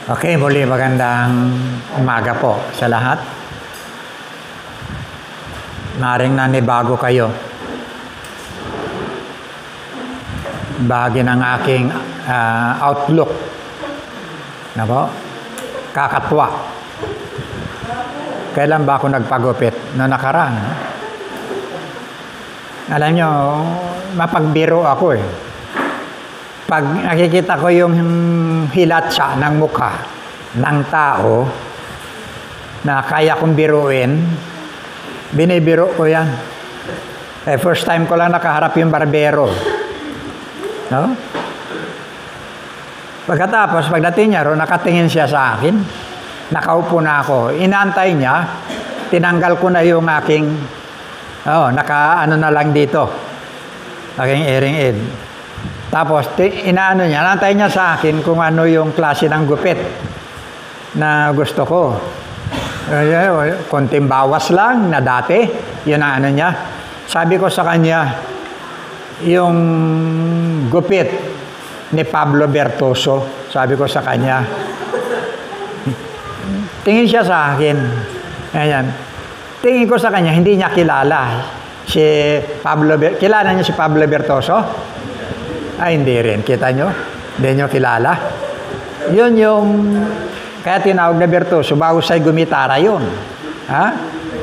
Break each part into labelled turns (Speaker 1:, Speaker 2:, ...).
Speaker 1: Okay, muli magandang umaga po sa lahat. Maring nanibago kayo. Bahagi ng aking outlook. Na po? Kakatwa. Kailan ba ako nagpagupit? No, nakaraan. No? Alam nyo, mapagbiro ako eh. Pag nakikita ko yung hilatsa ng mukha ng tao na kaya kong biruin, binibiro ko yan. First time ko lang nakaharap yung barbero. No? Pagkatapos, pagdating niya, nakatingin siya sa akin. Nakaupo na ako. Inaantay niya, tinanggal ko na yung aking, naka-ano na lang dito. Aking hearing aid. Tapos, inaano niya, nantay niya sa akin kung ano yung klase ng gupit na gusto ko. Konting bawas lang na dati, yun ang ano niya. Sabi ko sa kanya, yung gupit ni Pablo Bertoso, sabi ko sa kanya. Tingin siya sa akin. Ayan. Tingin ko sa kanya, hindi niya kilala. Kilala niya si Pablo Bertoso? Ay, hindi rin. Kita nyo? Hindi nyo kilala? Yun yung, kaya tinawag na Bertoso, bahusay gumitara yun. Ha?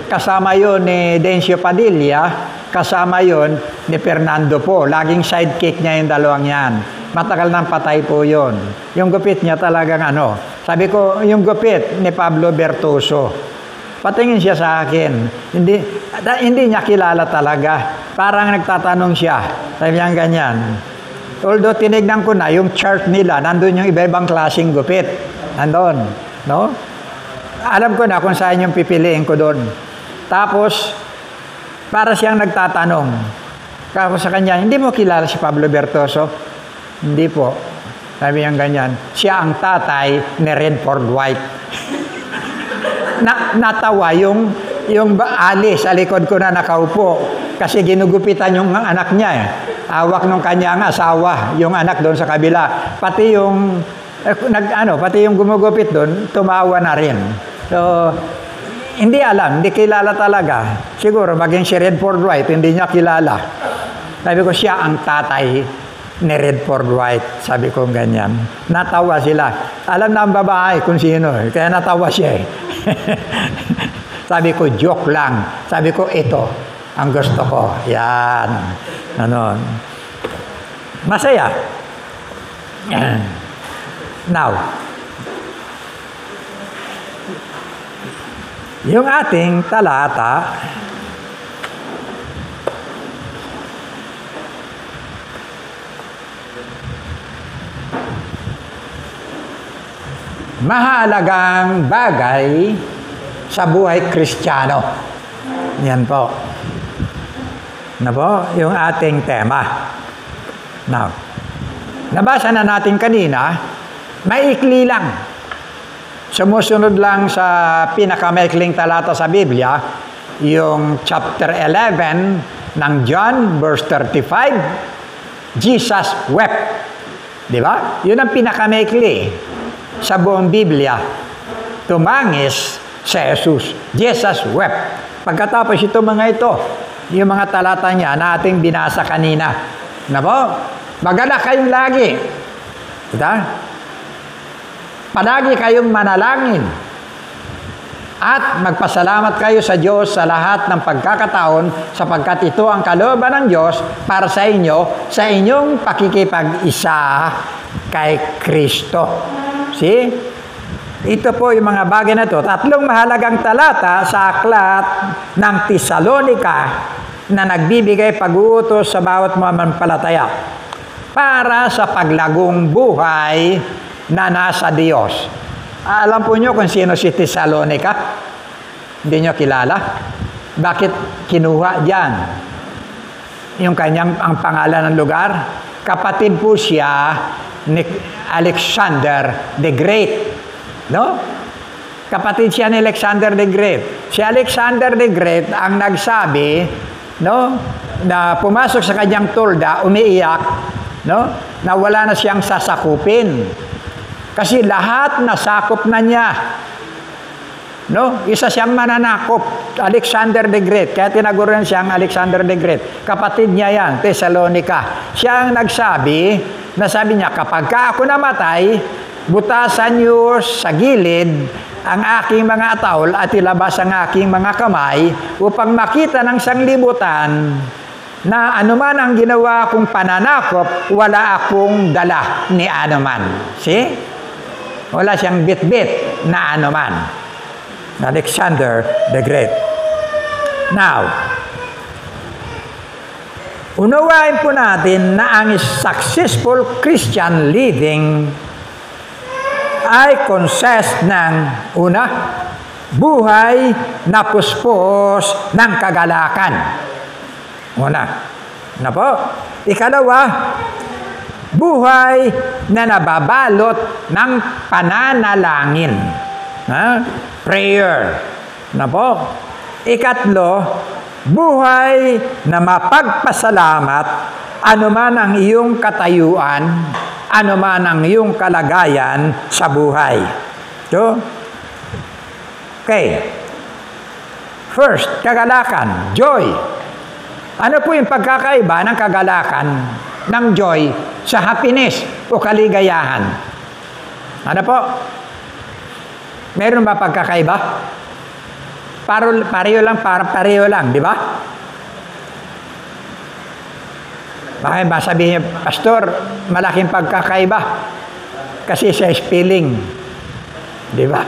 Speaker 1: Kasama yun ni Dencio Padilla, kasama yun ni Fernando Po. Laging sidekick niya yung dalawang yan. Matagal nang patay po yun. Yung gupit niya talagang sabi ko, yung gupit ni Pablo Bertoso. Patingin siya sa akin. Hindi niya kilala talaga. Parang nagtatanong siya. Sabi niya ganyan. Although tinignan ko na yung chart nila, nandun yung iba-ibang klaseng gupit. Nandun. No? Alam ko na kung saan yung pipiliin ko doon. Tapos, para siyang nagtatanong. Kako sa kanya, hindi mo kilala si Pablo Bertoso? Hindi po. Sabi niya ganyan, siya ang tatay ni Redford White. Natawa yung alis, sa likod ko na nakaupo. Kasi ginugupitan yung anak niya eh. Hawak ng kanyang asawa, yung anak doon sa kabila. Pati yung gumugupit doon, tumawa na rin. So, hindi alam, hindi kilala talaga. Siguro, maging si Redford White, hindi niya kilala. Sabi ko, siya ang tatay ni Redford White. Sabi ko ganyan. Natawa sila. Alam na ang babae kung sino. Kaya natawa siya eh. Sabi ko, joke lang. Sabi ko, ito ang gusto ko. Yan. Masaya. Now, yung ating talata, mahalagang bagay sa buhay Kristiyano. Yan po. Yung ating tema. Now, nabasa na natin kanina, maikli lang. Sumusunod lang sa pinakamaikling talata sa Biblia, yung chapter 11 ng John, verse 35, Jesus wept. Di ba? Yun ang pinakamaikli sa buong Biblia. Tumangis si Jesus. Jesus wept. Pagkatapos ito yung mga talata niya na ating binasa kanina. Maganda kayong lagi. Diba? Palagi kayong manalangin. At magpasalamat kayo sa Diyos sa lahat ng pagkakataon sapagkat ito ang kalooban ng Diyos para sa inyo sa inyong pakikipag-isa kay Kristo. See? Ito po yung mga bagay na ito. 3 mahalagang talata sa aklat ng Tesalonica na nagbibigay pag-uutos sa bawat manampalataya para sa paglagong buhay na nasa Diyos. Alam po nyo kung sino si Tesalonica? Hindi nyo kilala? Bakit kinuha dyan? Ang pangalan ng lugar? Kapatid po siya ni Alexander the Great. No? Kapatid siya ni Alexander the Great. Si Alexander the Great ang nagsabi, na pumasok sa kanyang tulda, umiiyak, na wala na siyang sasakupin. Kasi lahat nasakop na niya. No? Isa siyang mananakop, Alexander the Great. Kaya tinaguran siyang Alexander the Great. Kapatid niya yan, Thessalonica. Siya ang nagsabi, nasabi niya, kapag ako namatay, butasan niyo sa gilid ang aking mga atol at ilabas ang aking mga kamay upang makita ng sanglibutan na anuman ang ginawa kong pananakop, wala akong dala ni anuman. See? Wala siyang bit-bit na anuman. Alexander the Great. Now, unawain po natin na ang successful Christian living ay consist ng una, buhay na puspos ng kagalakan. Una. Na po. Ikalawa, buhay na nababalot ng pananalangin. Prayer. Na po. Ikatlo, buhay na mapagpasalamat anuman ang iyong katayuan, anuman ang iyong kalagayan sa buhay. So, okay. First, kagalakan, joy. Ano po yung pagkakaiba ng kagalakan, ng joy sa happiness o kaligayahan? Ano po? Meron ba pagkakaiba? Pareho lang, di ba? Bakit ba sabihin niya, Pastor, malaking pagkakaiba? Kasi sa spelling. Di ba?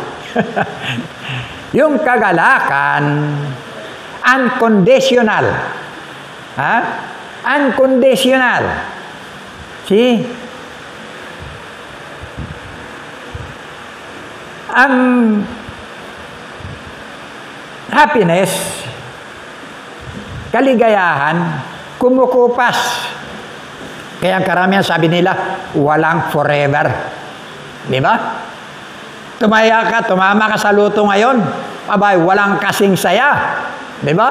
Speaker 1: Yung kagalakan, unconditional. Unconditional. See? Ang happiness, kaligayahan, kumukupas. Kaya karamihan sabi nila, walang forever. Di ba? Tumama ka sa luto ngayon, abay, walang kasing saya. Di ba?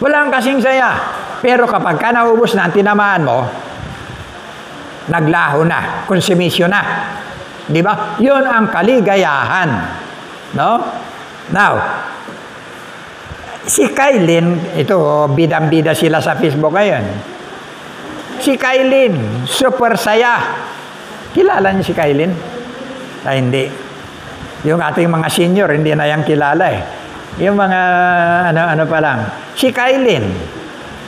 Speaker 1: Walang kasing saya. Pero kapag ka naubos na ang tinamaan mo, naglaho na, konsumisyon na. Di ba? Yun ang kaligayahan. No? Now, si Kailin, ito, bidang-bida sila sa Facebook ngayon. Si Kailin, super saya. Kilala niyo si Kailin? Ay, hindi. Yung ating mga senior, hindi na yung kilala eh. Yung mga, ano pa lang. Si Kailin,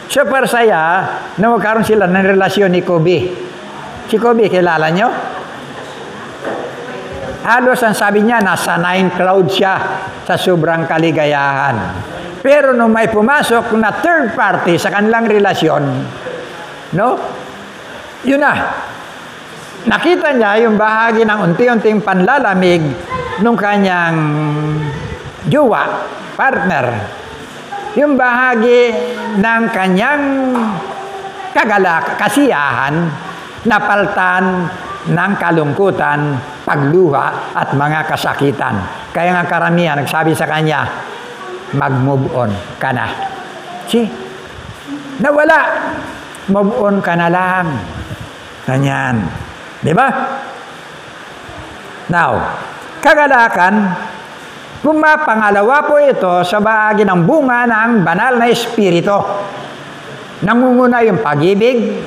Speaker 1: super saya na magkaroon sila ng relasyon ni Kobe. Si Kobe, kilala niyo? Halos ang sabi niya, nasa 9 cloud siya sa sobrang kaligayahan. Pero nung may pumasok na third party sa kanilang relasyon, no? Yun na. Nakita niya yung bahagi ng unti-unting panlalamig nung kanyang jowa, partner. Yung bahagi ng kanyang kasiyahan, napaltan ng kalungkutan, pagluha, at mga kasakitan. Kaya nga karamihan, nagsabi sa kanya, mag-move on ka na. See? Nawala. Move on ka na lang. Ganyan. Di ba? Now, kagalakan, pangalawa po ito sa bahagi ng bunga ng banal na espiritu. Nangunguna yung pag-ibig.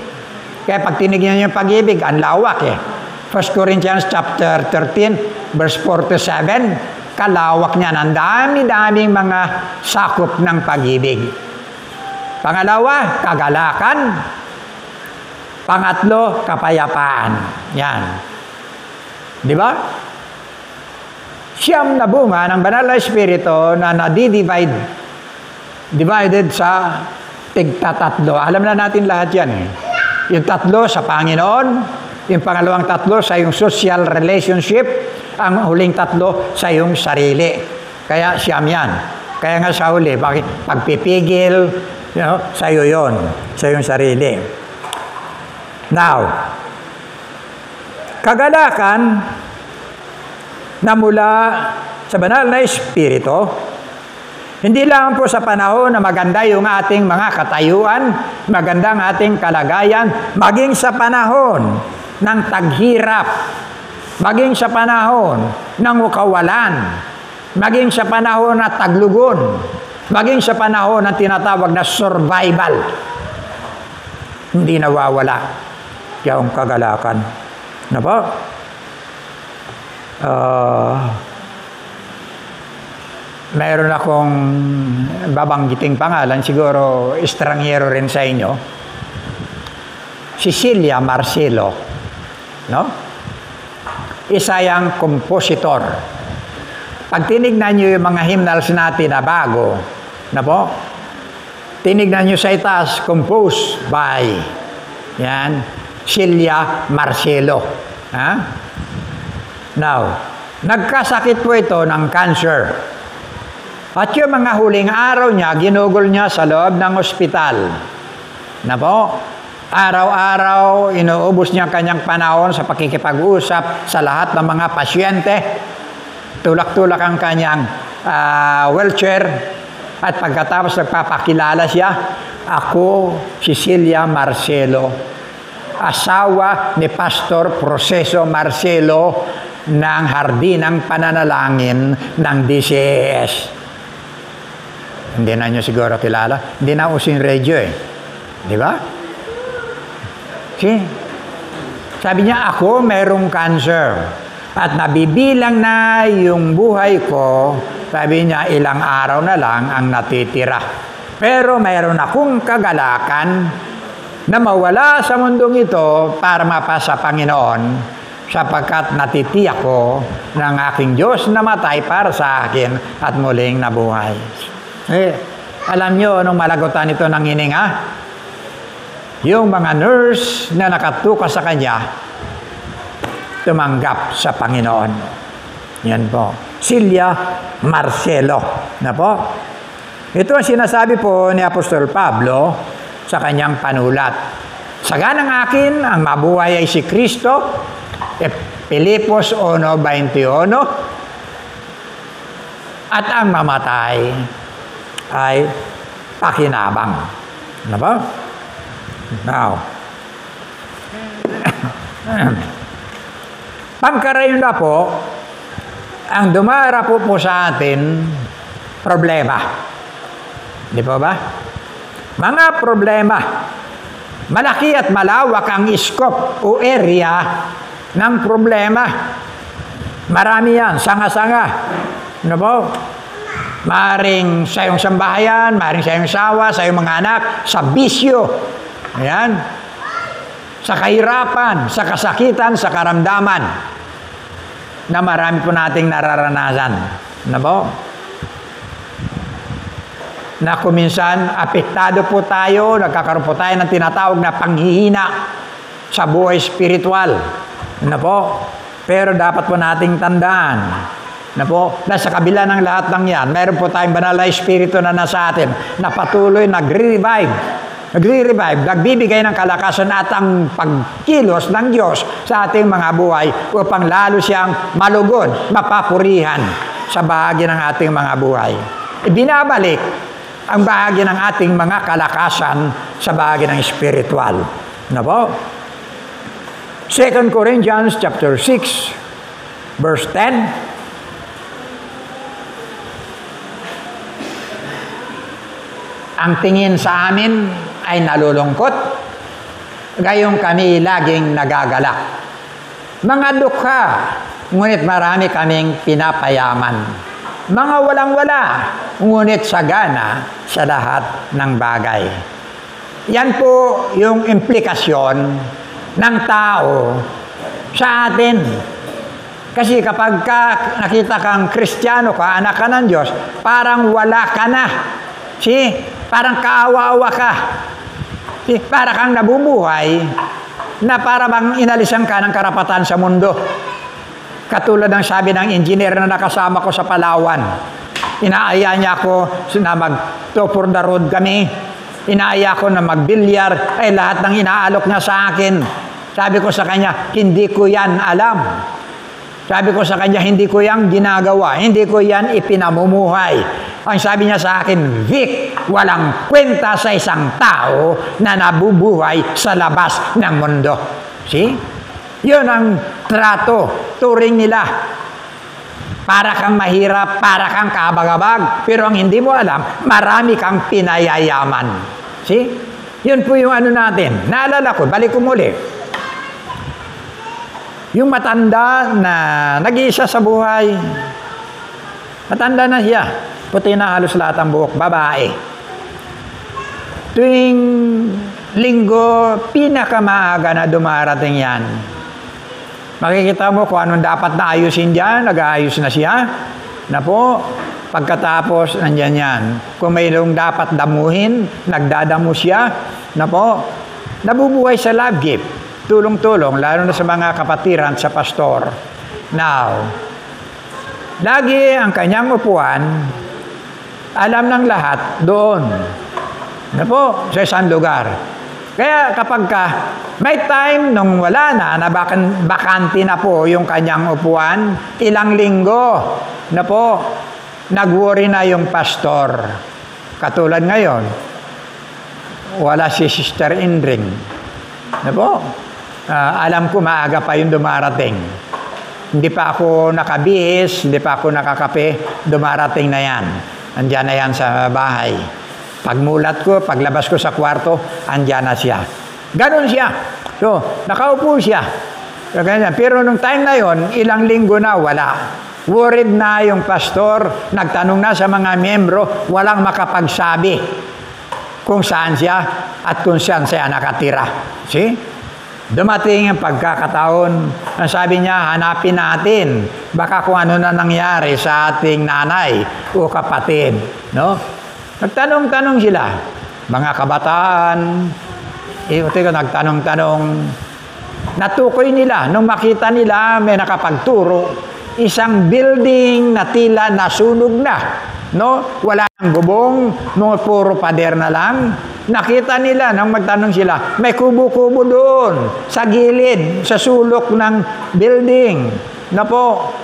Speaker 1: Kaya pag tinignan niyo yung pag-ibig, ang lawak eh. 1 Corinthians chapter 13, verse 4 to 7, kalawak niya ng dami-daming mga sakop ng pag-ibig. Pangalawa, kagalakan. Pangatlo, kapayapaan. Yan. Di ba? Siyam na bunga ng banal na espiritu na divided sa tigtatatlo. Alam na natin lahat yan eh. Yung tatlo sa Panginoon, yung pangalawang tatlo sa yung social relationship, ang huling tatlo sa yung sarili. Kaya siyam yan. Kaya nga sa huli, pagpipigil, sa iyo yun, sa yung sarili. Now, kagalakan na mula sa banal na espiritu, hindi lang po sa panahon na maganda yung ating mga katayuan, magandang ating kalagayan, maging sa panahon ng taghirap, maging sa panahon ng kawalan, maging sa panahon na taglugon, maging sa panahon ng tinatawag na survival, hindi nawawala yung kagalakan. Ano po? Mayroon akong babanggiting pangalan, siguro estranghero rin sa inyo. Cecilia Marcelo, no? Isa yang kompositor. Pag tinignan nyo yung mga hymnals natin na bago, na po, tinignan nyo sa itaas, composed by, yan, Celia Marcelo. Ha? Now, nagkasakit po ito ng cancer. At yung mga huling araw niya, ginugol niya sa loob ng ospital. Na po, araw-araw, inuubos niya kanyang panahon sa pakikipag-usap sa lahat ng mga pasyente. Tulak-tulak ang kanyang wheelchair. At pagkatapos nagpapakilala siya, ako, Cecilia Marcelo, asawa ni Pastor Proceso Marcelo ng Hardinang Pananalangin ng DCAS. Hindi na nyo siguro kilala. Hindi na using radio eh. Di ba? See? Sabi niya, ako mayroong cancer. At nabibilang na yung buhay ko, sabi niya, ilang araw na lang ang natitira. Pero mayroon akong kagalakan na mawala sa mundong ito para mapasa Panginoon, sapagkat natitiyak ko ng aking Diyos namatay para sa akin at muling nabuhay. Alam nyo anong malagutan ito ng hininga? Yung mga nurse na nakatuka sa kanya, tumanggap sa Panginoon. Yan po. Celia Marcelo. Na po? Ito ang sinasabi po ni Apostol Pablo sa kanyang panulat. Saganang akin, ang mabuhay ay si Kristo. Pilipos 1:21. At ang mamatay ay pakinabang. Ano ba? Now, pagkarayon na po, ang dumarapo po sa atin, problema. Di po ba? Mga problema. Malaki at malawak ang scope o area ng problema. Marami yan, sanga-sanga. Ano po? Maaring sa iyong sambahayan, maaring sa iyong sawa, sa iyong mga anak, sa bisyo. Ayan. Sa kahirapan, sa kasakitan, sa karamdaman na marami po nating nararanasan. Ano po? Na kuminsan, apektado po tayo, nagkakaroon po tayo ng tinatawag na panghihina sa buhay spiritual. Ano po? Pero dapat po nating tandaan na po, nasa kabila ng lahat ng yan, mayroon po tayong banal na espiritu na nasa atin na patuloy nagre-revive, nagbibigay ng kalakasan at ang pagkilos ng Diyos sa ating mga buhay upang lalo siyang malugod, mapapurihan sa bahagi ng ating mga buhay. Ibinabalik ang bahagi ng ating mga kalakasan sa bahagi ng spiritual. Ano po? 2 Corinthians chapter 6, verse 10. Ang tingin sa amin ay nalulungkot, gayong kami laging nagagalak. Mga dukha, ngunit marami kaming pinapayaman. Mga walang-wala, ngunit sagana sa lahat ng bagay. Yan po yung implikasyon ng tao sa atin. Kasi kapag nakita kang Kristiyano ka, anak ka ng Diyos, parang wala ka na. See? Parang kaawa-awa ka. Para kang nabubuhay na para bang inalisan ka ng karapatan sa mundo. Katulad ng sabi ng engineer na nakasama ko sa Palawan. Inaaya niya ako na mag-to for the road kami. Inaaya ko na magbilyar. Ay lahat ng inaalok niya sa akin. Sabi ko sa kanya, hindi ko yan alam. Sabi ko sa kanya, hindi ko yan ginagawa. Hindi ko yan ipinamumuhay. Ang sabi niya sa akin, Vic, walang kwenta sa isang tao na nabubuhay sa labas ng mundo. See? Yun ang trato turing nila. Para kang mahirap, para kang kabag-abag, pero ang hindi mo alam, marami kang pinayayaman. See? Yun po yung ano natin. Naalala ko, balik ko muli. Yung matanda na nag-iisa sa buhay, matanda na siya, puti na halos lahat ang buhok, babae. Tuwing linggo, pinakamaaga na dumarating yan. Makikita mo kung anong dapat na ayusin dyan, nag-aayos na siya. Na po, pagkatapos, nandyan yan. Kung mayroong dapat damuhin, nagdadamo siya. Na po, nabubuhay sa love gift. Tulong-tulong, lalo na sa mga kapatiran, sa pastor. Now, lagi ang kanyang upuan, alam ng lahat doon. Na po, sa isang lugar. Kaya kapag may time nung wala na bakante na po yung kanyang upuan, ilang linggo na po, nag-worry na yung pastor. Katulad ngayon, wala si Sister Indring. Na po, alam ko maaga pa yung dumarating. Hindi pa ako nakabihis, hindi pa ako nakakape, dumarating na yan. Andiyan na yan sa bahay. Pagmulat ko, paglabas ko sa kwarto, andyan na siya. Ganon siya. So, nakaupo siya. Pero nung time na yon, ilang linggo na wala. Worried na yung pastor, nagtanong na sa mga miyembro, walang makapagsabi kung saan siya at kung saan siya nakatira. See? Dumating ang pagkakataon, ang sabi niya, hanapin natin. Baka kung ano na nangyari sa ating nanay o kapatid. No? Nagtanong-tanong sila, mga kabataan, nagtanong-tanong, natukoy nila, nung makita nila may nakapagturo, isang building na tila nasunog na, no? Wala nang bubong, mga puro pader na lang. Nakita nila, nang magtanong sila, may kubo-kubo doon, sa gilid, sa sulok ng building, na po.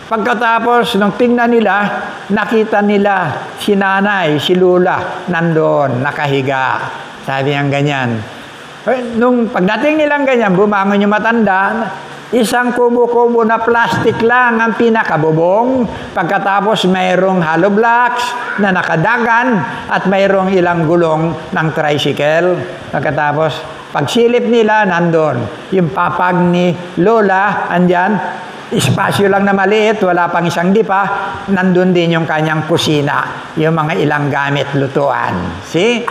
Speaker 1: Pagkatapos, nung tingnan nila, nakita nila si nanay, si Lula, nandoon, nakahiga. Sabi niyang ganyan. Nung pagdating nilang ganyan, bumangon yung matanda, isang kubo-kubo na plastic lang ang pinakabubong. Pagkatapos, mayroong hollow blocks na nakadagan at mayroong ilang gulong ng tricycle. Pagkatapos, pagsilip nila, nandoon. Yung papag ni Lola, andyan, espasyo lang na maliit, wala pang isang dipa, nandun din yung kanyang kusina, yung mga ilang gamit lutuan. See?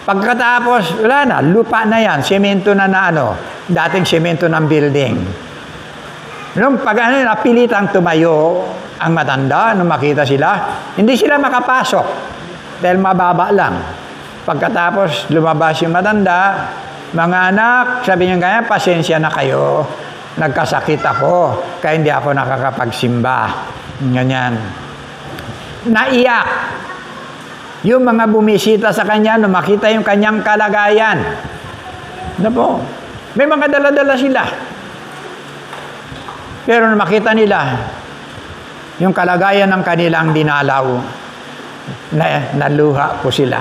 Speaker 1: Pagkatapos, wala na, lupa na yan, semento na dating semento ng building. Nung napilitang tumayo ang matanda, nung makita sila, hindi sila makapasok, dahil mababa lang. Pagkatapos, lumabas yung matanda, mga anak, sabi niya ganyan, pasensya na kayo. Nagkasakit ako, kaya hindi ako nakakapagsimba. Ganyan. Naiyak. Yung mga bumisita sa kanya, nung makita yung kanyang kalagayan. Na po, may mga dala-dala sila. Pero nung makita nila, yung kalagayan ng kanilang dinalaw, naluha po sila.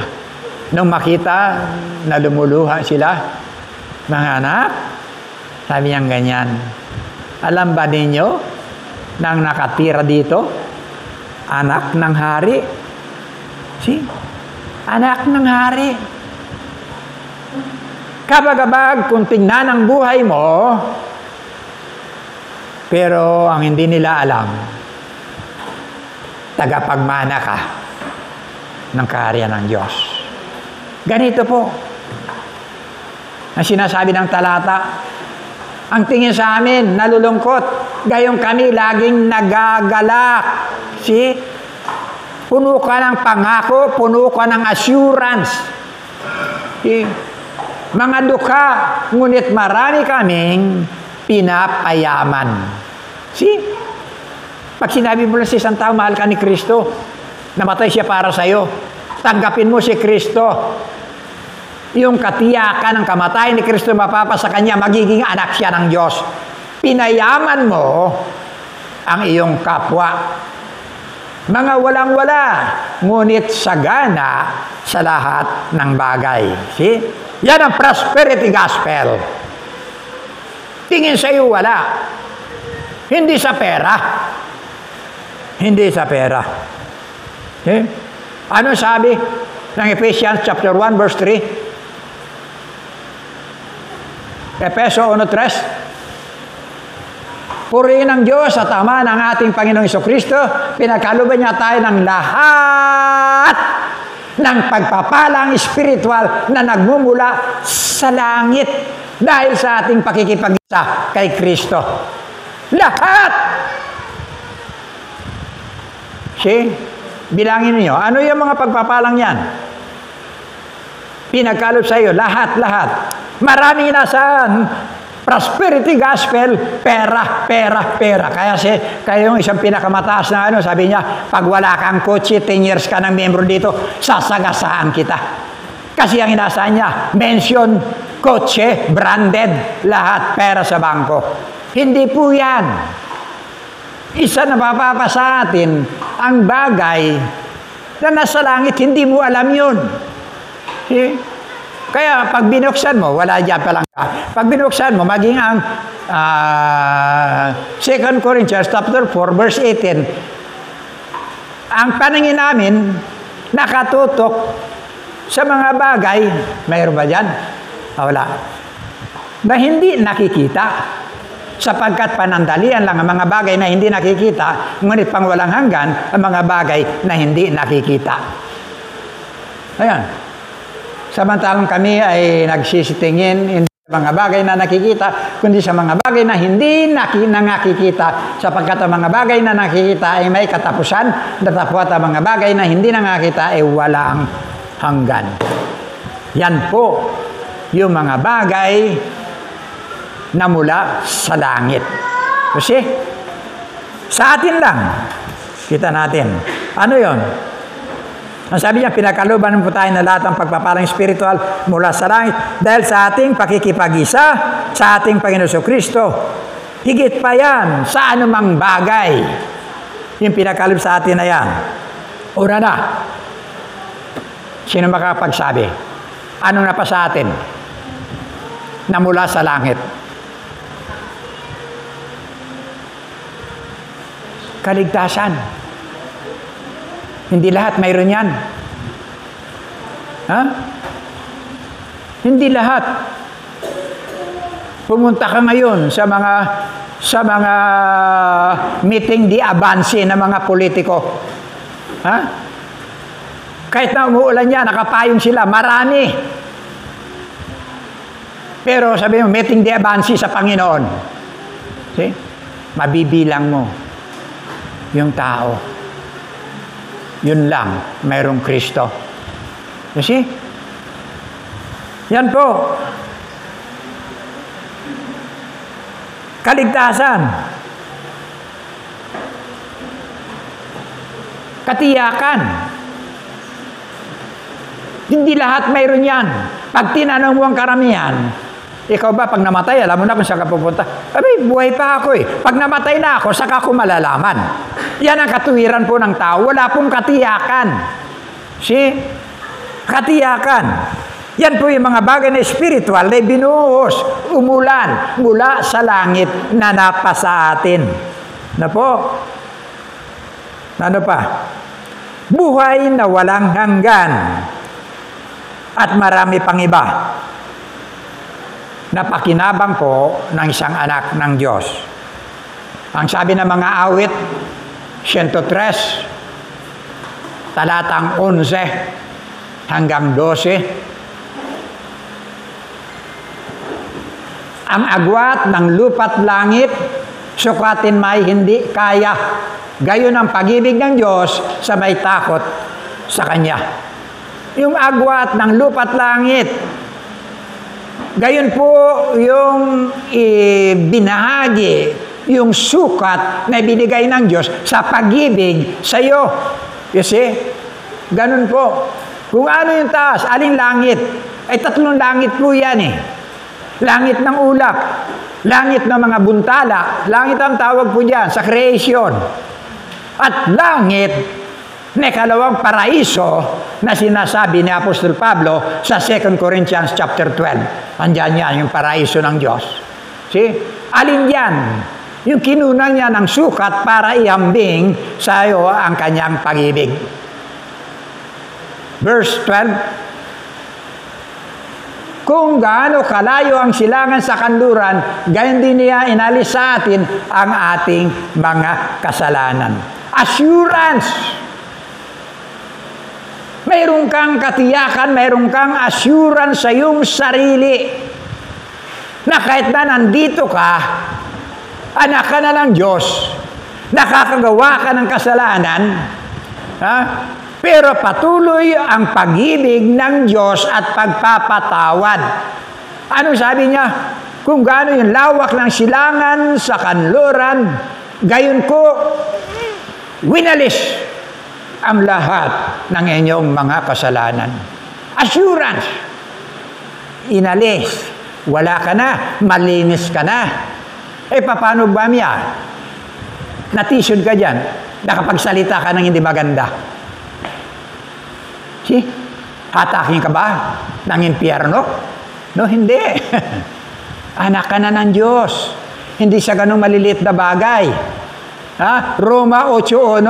Speaker 1: Nung makita na lumuluha sila, mga anak, sabi niyang ganyan, alam ba ninyo, nang nakatira dito, anak ng hari? See? Anak ng hari. Kabag-abag kung tingnan ang buhay mo, pero ang hindi nila alam, tagapagmana ka ng kaharian ng Diyos. Ganito po, ang sinasabi ng talata, ang tingin sa amin, nalulungkot. Gayong kami laging nagagalak. See? Puno ka ng pangako, puno ka ng assurance. See? Mga dukha, ngunit marami kaming pinapayaman. See? Pag sinabi mo lang sa isang tao, mahal ka ni Kristo, namatay siya para sa'yo, tanggapin mo si Kristo. Yung katiyakan ng kamatayan ni Kristo mapapa sa kanya, magiging anak siya ng Diyos. Pinayaman mo ang iyong kapwa. Mga walang-wala, ngunit sagana sa lahat ng bagay. See? Yan ang prosperity gospel. Tingin sa iyo, wala. Hindi sa pera. Hindi sa pera. Okay? Ano sabi ng Ephesians chapter 1 verse 3? Efeso 1:3. Purihin ang Diyos at Ama ng ating Panginoong Jesucristo, pinagkalooban niya tayo ng lahat ng pagpapalang espiritual na nagmumula sa langit dahil sa ating pakikipag-isa kay Kristo. Lahat! See? Bilangin niyo, ano yung mga pagpapalang yan? Pinagkaloob sa iyo, lahat. Maraming nasaan? Prosperity gospel, pera. Kaya yung isang pinakamataas na sabi niya, pag wala kang kotse, 10 years ka ng membro dito, sasagasaan kita. Kasi ang inasaan niya, mention, kotse, branded, lahat, pera sa bangko. Hindi po yan. Isa na mapapa sa atin, ang bagay na nasa langit, hindi mo alam yun. See? Kaya pag binuksan mo, wala dyan pa lang ka. Pag binuksan mo, maging ang 2 Corinthians chapter 4, verse 18, ang paningin namin nakatutok sa mga bagay, mayroon ba dyan? Wala. Na hindi nakikita. Sapagkat panandalian lang ang mga bagay na hindi nakikita, ngunit pang walang hanggan ang mga bagay na hindi nakikita. Ayan. Samantalang kami ay nagsisitingin hindi sa mga bagay na nakikita, kundi sa mga bagay na hindi nakikita, sapagkat ang mga bagay na nakikita ay may katapusan, datapwat ang mga bagay na hindi nakikita ay walang hanggan. Yan po yung mga bagay na mula sa langit. Kasi, sa atin lang, kita natin. Ano yon? Ang sabi niya, pinagkalooban po tayo na lahat ng pagpapalang spiritual mula sa langit dahil sa ating pakikipag-isa sa ating Panginoon Jesucristo. Higit pa yan sa anumang bagay. Yung pinagkaloob sa atin na yan. Una na, sino makapagsabi? Anong na pa sa atin na mula sa langit? Kaligtasan. Hindi lahat mayroon yan. Ha? Hindi lahat. Pumunta ka ngayon sa mga meeting di abansi ng mga politiko. Ha? Kahit na umuulan yan, nakapayong sila, marami. Pero sabi mo, meeting di abansi sa Panginoon. See? Mabibilang mo yung tao. Yun lang, mayroong Kristo. You see? Yan po. Kaligtasan. Katiyakan. Hindi lahat mayroon yan. Pag tinanong mo ang karamihan, ikaw ba, pag namatay, alam mo na kung saan ka pupunta? Sabi, buhay pa ako eh. Pag namatay na ako, saka ako malalaman. Yan ang katuwiran po ng tao. Wala pong katiyakan. See? Katiyakan. Yan po yung mga bagay na spiritual na binuhos, umulan, mula sa langit na napasa atin. Na po? Ano pa? Buhay na walang hanggan. At marami pang iba. Napakinabang po ng isang anak ng Diyos. Ang sabi ng mga awit, 103, talatang 11 hanggang 12, ang agwat ng lupa't langit, sukatin may hindi kaya. Gayon ang pag-ibig ng Diyos sa may takot sa Kanya. Yung agwat ng lupa't langit, gayon po yung binahagi, yung sukat na binigay ng Diyos sa pag-ibig sa iyo. You see? Ganun po. Kung ano yung taas, aling langit? Ay 3 langit po yan eh. Langit ng ulap, langit ng mga buntala, langit ang tawag po dyan sa creation. At langit na ikalawang paraiso na sinasabi ni Apostol Pablo sa 2 Corinthians chapter 12. Andiyan yan, yung paraiso ng Diyos. See? Alin yan? Yung kinunan niya ng sukat para ihambing sa iyo ang kanyang pag-ibig. Verse 12, kung gaano kalayo ang silangan sa kanluran, gayon din niya inalis sa atin ang ating mga kasalanan. Assurance. Mayroon kang katiyakan, mayroon kang assurance sa iyong sarili na kahit na nandito ka, anak ka na ng Diyos, nakakagawa ka ng kasalanan, pero patuloy ang pag-ibig ng Diyos at pagpapatawad. Ano sabi niya? Kung gaano yung lawak ng silangan sa kanluran, gayon ko winalis ang lahat ng inyong mga kasalanan. Assurance. Inalis. Wala ka na. Malinis ka na. Paano ba niya? Natisod ka dyan. Nakapagsalita ka ng hindi maganda. See? Hatakin ka ba ng impyerno? No, hindi. Anak ka na ng Diyos. Hindi sa ganung maliliit na bagay. Roma 8:1.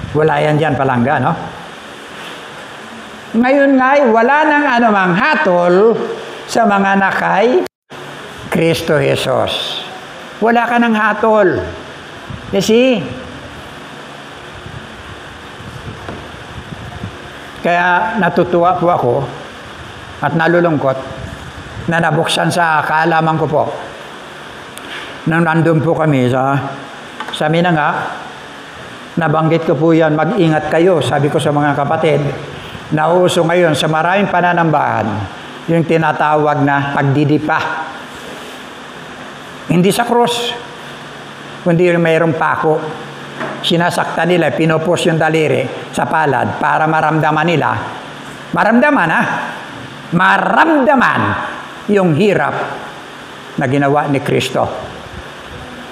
Speaker 1: Wala yan dyan palangga, no? Ngayon nga'y wala nang anumang hatol sa mga nakay Kristo Jesus. Wala ka ng hatol. You see? Kaya natutuwa po ako at nalulungkot na nabuksan sa kaalaman ko po. Nang nandun po kami sa Minanga, nabanggit ko po yan, mag-ingat kayo, sabi ko sa mga kapatid, nauso ngayon sa maraming pananambahan, yung tinatawag na pagdidipa. Hindi sa cross, kundi mayroong pako. Sinasaktan nila, pinupos yung daliri sa palad para maramdaman nila. Maramdaman yung hirap na ginawa ni Kristo.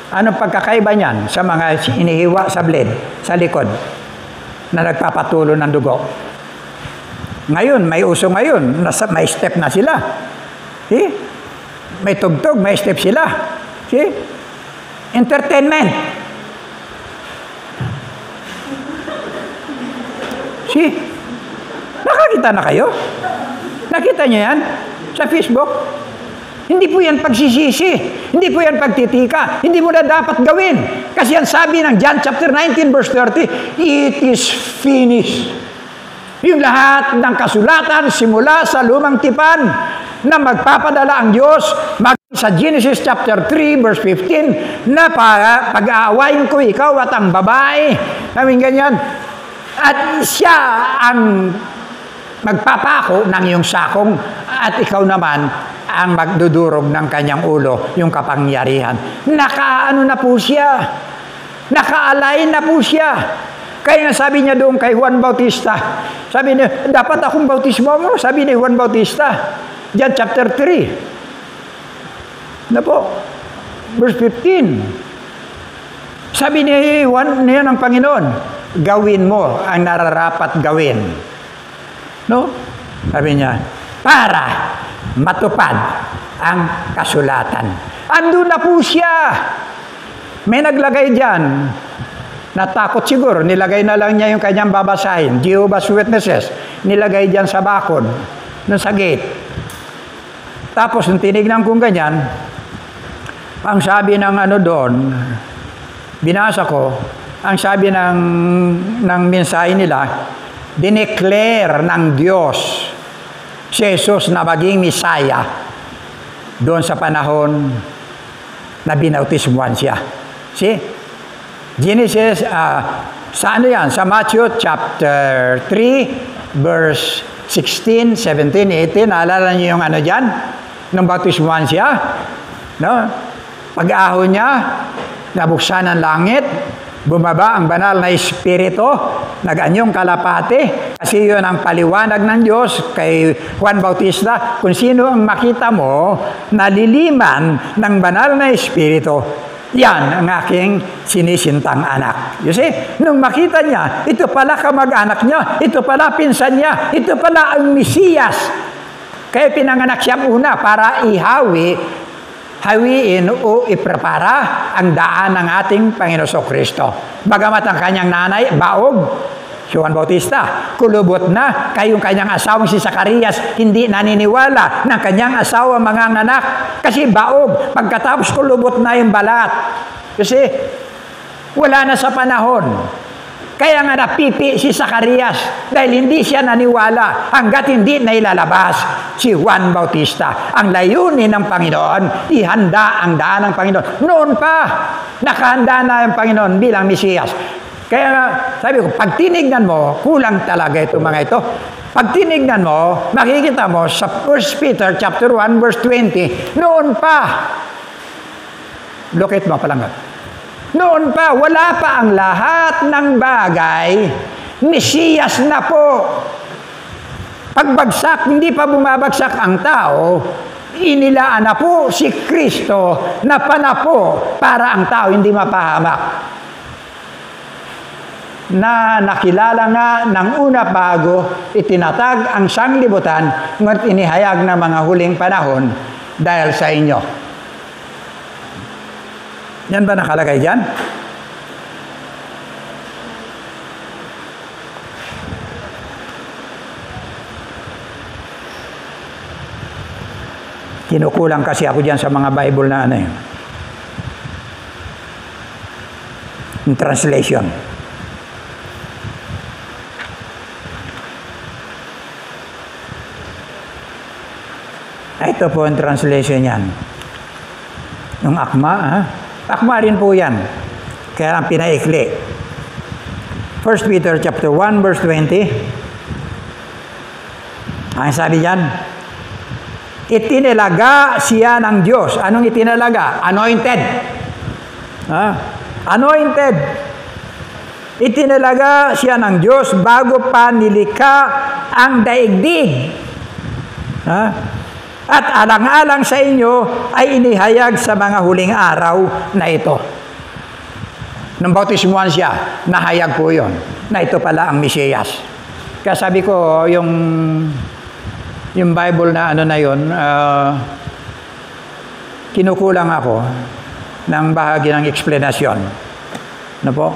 Speaker 1: Anong pagkakaiba niyan sa mga inihiwa sa blade, sa likod, na nagpapatulo ng dugo? Ngayon, may uso ngayon, may step na sila. See? May tugtog, may step sila. See? Entertainment. See? Nakakita na kayo? Nakita niyo yan? Sa Facebook? Hindi po yan pagsisisi. Hindi po yan pagtitika. Hindi mo na dapat gawin. Kasi yan sabi ng John chapter 19 verse 30, it is finished. Yung lahat ng kasulatan simula sa lumang tipan na magpapadala ang Diyos sa Genesis chapter 3 verse 15 na pag-aawayin ko ikaw at ang babae. Kaming ganyan. At siya ang magpapako ng iyong sakong at ikaw naman ang magdudurog ng kanyang ulo, yung kapangyarihan. Nakaano na po siya. Naka-align na po siya. Kaya sabi niya doon kay Juan Bautista, sabi niya, dapat akong bautismo mo, sabi ni Juan Bautista. John chapter 3. Na po, verse 15. Sabi ni Juan niya ng Panginoon, gawin mo ang nararapat gawin. No? Sabi niya, para matupad ang kasulatan. Andun na po siya. May naglagay dyan. Natakot siguro. Nilagay na lang niya yung kanyang babasahin. Jehovah's Witnesses. Nilagay dyan sa bakod. Doon sa gate. Tapos, nung tinignan kong ganyan, ang sabi ng ano doon, binasa ko, ang sabi ng mensahe nila, dineclare ng Diyos si Jesus na maging Messiah doon sa panahon na binautismuhan siya. See? Genesis, sa ano yan? Sa Matthew chapter 3, verse 16, 17, 18. Naalala niyo yung ano dyan? Nung bautismuhan siya? No? Pag-ahon niya, nabuksan ang langit, bumaba ang banal na Espiritu, nag-anyong kalapate, kasi yun ang paliwanag ng Diyos kay Juan Bautista, kung sino ang makita mo, naliliman ng banal na Espiritu, yan ang aking sinisintang anak. You see, nung makita niya, ito pala kamag-anak niya, ito pala pinsan niya, ito pala ang Mesiyas. Kaya pinanganak siyang una para hawiin o iprepara ang daan ng ating Panginoon Kristo. Bagamat ang kanyang nanay, baog, si Juan Bautista, kulubot na, kayong kanyang asawang si Zacarias, hindi naniniwala ng kanyang asawa mga anak, kasi baog, pagkatapos kulubot na yung balat. Kasi, wala na sa panahon. Kaya nga napipi si Zacarias, dahil hindi siya naniwala, hanggat hindi nailalabas si Juan Bautista. Ang layunin ng Panginoon, ihanda ang daan ng Panginoon. Noon pa, nakahanda na ang Panginoon bilang Mesiyas. Kaya sabi ko, pag tinignan mo, kulang talaga ito mga ito. Pag tinignan mo, makikita mo sa 1 Peter chapter 1 verse 20, noon pa, lokit mo palang. Noon pa, wala pa ang lahat ng bagay, Mesiyas na po. Pagbagsak, hindi pa bumabagsak ang tao, inilaan na po si Kristo na panapo para ang tao hindi mapahamak. Na nakilala nga ng una bago itinatag ang sanglibutan ngunit inihayag ng mga huling panahon dahil sa inyo. Yan ba nakalagay dyan? Kinukulang kasi ako dyan sa mga Bible na ano yun. Yung translation. Ito po ang translation yan. Yung akma, ha? Akma rin po yan. Kaya lang pinaikli. 1 Peter chapter 1 verse 20. Ang sabi diyan, itinalaga siya ng Diyos. Anong itinalaga? Anointed. Ha? Anointed. Itinalaga siya ng Diyos bago pa nilikha ang daigdig. Ha? At alang-alang sa inyo ay inihayag sa mga huling araw na ito. Nung bautismuhan siya, nahayag po yun, na ito pala ang Mesiyas. Kaya sabi ko, yung Bible na ano na yun, kinukulang ako ng bahagi ng eksplanasyon. Ano po?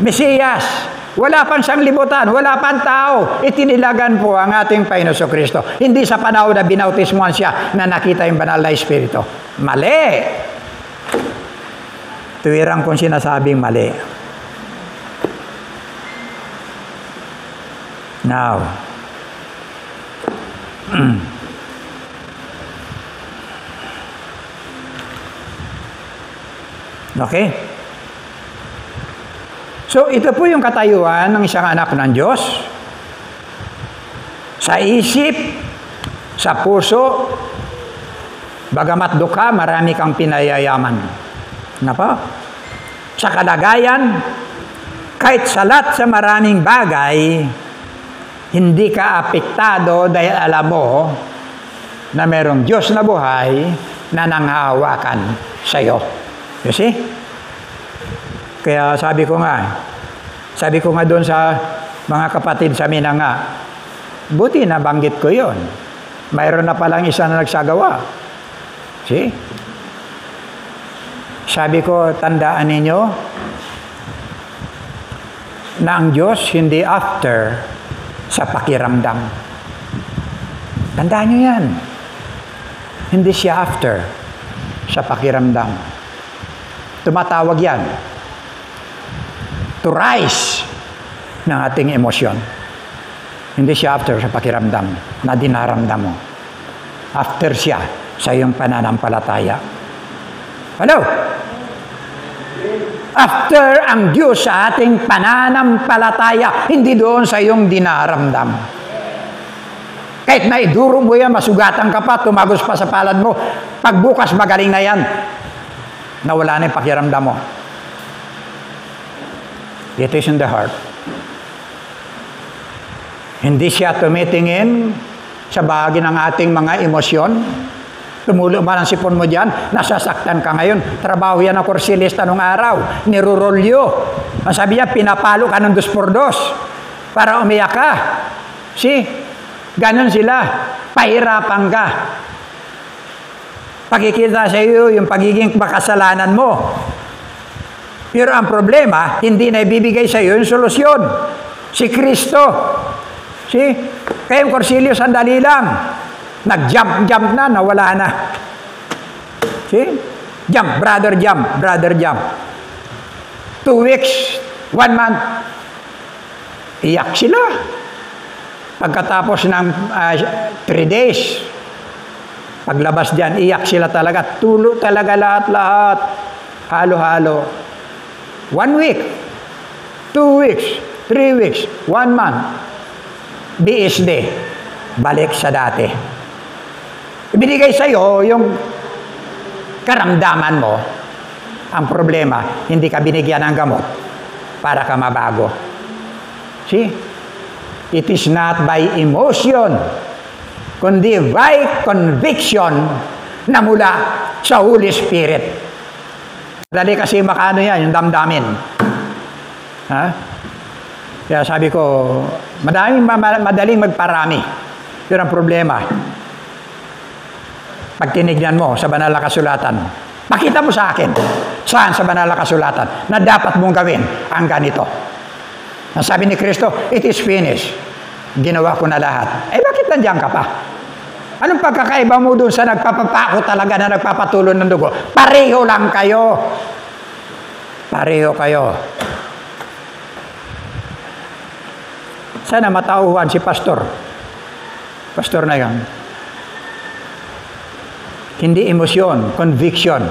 Speaker 1: Mesiyas! Wala pang sanglibutan, wala pang tao. Itinilagan po ang ating Panginoon Kristo. Hindi sa panahon na binautismuhan siya na nakita yung banal na Espiritu. Mali! Tuwirang kung sinasabing mali. Now, okay? So, ito po yung katayuan ng isang anak ng Diyos. Sa isip, sa puso, bagamat dukha, marami kang pinayayaman. Ano po? Sa kalagayan, kahit salat sa maraming bagay, hindi ka apektado dahil alam mo na merong Diyos na buhay na nanghahawakan sa iyo. You see? Kaya sabi ko nga doon sa mga kapatid sa Minanga, buti na banggit ko yon. Mayroon na palang isa na nagsagawa. See? Sabi ko, tandaan ninyo na ang Diyos hindi after sa pakiramdam. Tandaan nyo yan. Hindi siya after sa pakiramdam. Tumatawag yan to rise ng ating emosyon. Hindi siya after sa pakiramdam na dinaramdam mo. After siya sa iyong pananampalataya. Hello? After ang Diyos sa ating pananampalataya, hindi doon sa iyong dinaramdam. Kahit na iduro mo yan, masugatan ka pa, tumagos pa sa palad mo, pagbukas magaling na yan, nawala na yung pakiramdam mo. It is in the heart. Hindi siya tumitingin sa bahagi ng ating mga emosyon. Tumulo man ang sipon mo dyan, nasasaktan ka ngayon. Trabaho yan ng kursilista nung araw. Nirurolyo. Ang sabi niya, pinapalo ka ng 2x2 para umiyak ka. See? Ganon sila. Pahirapan ka. Pakikita sa iyo yung pagiging makasalanan mo. Pero ang problema, hindi na ibibigay sa iyo yung solusyon. Si Kristo. See? Kaya yung kursilyo, sandali lang. Nag-jump na, nawala na. See? Jump, brother jump. 2 weeks, 1 month. Iyak sila. Pagkatapos ng 3 days, paglabas dyan, iyak sila talaga. Tulo talaga lahat. Halo-halo. 1 week, 2 weeks, 3 weeks, 1 month. BSD. Balik sa dati. Ibinigay sa iyo yung karamdaman mo. Ang problema, hindi ka binigyan ng gamot para ka mabago. See? It is not by emotion, kundi by conviction na mula sa Holy Spirit. Dali kasi makano yan, yung damdamin. Ha? Kaya sabi ko, madaling magparami. Pero ang problema, pag tinignan mo sa banal na kasulatan, pakita mo sa akin, saan sa banal na kasulatan, na dapat mong gawin ang ganito. Ang sabi ni Kristo, it is finished. Ginawa ko na lahat. Bakit nandiyan ka pa? Anong pagkakaiba mo dun sa nagpapapako talaga na nagpapatulo ng dugo? Pareho lang kayo. Pareho kayo. Sana matauhan si pastor. Pastor na yan. Hindi emosyon, conviction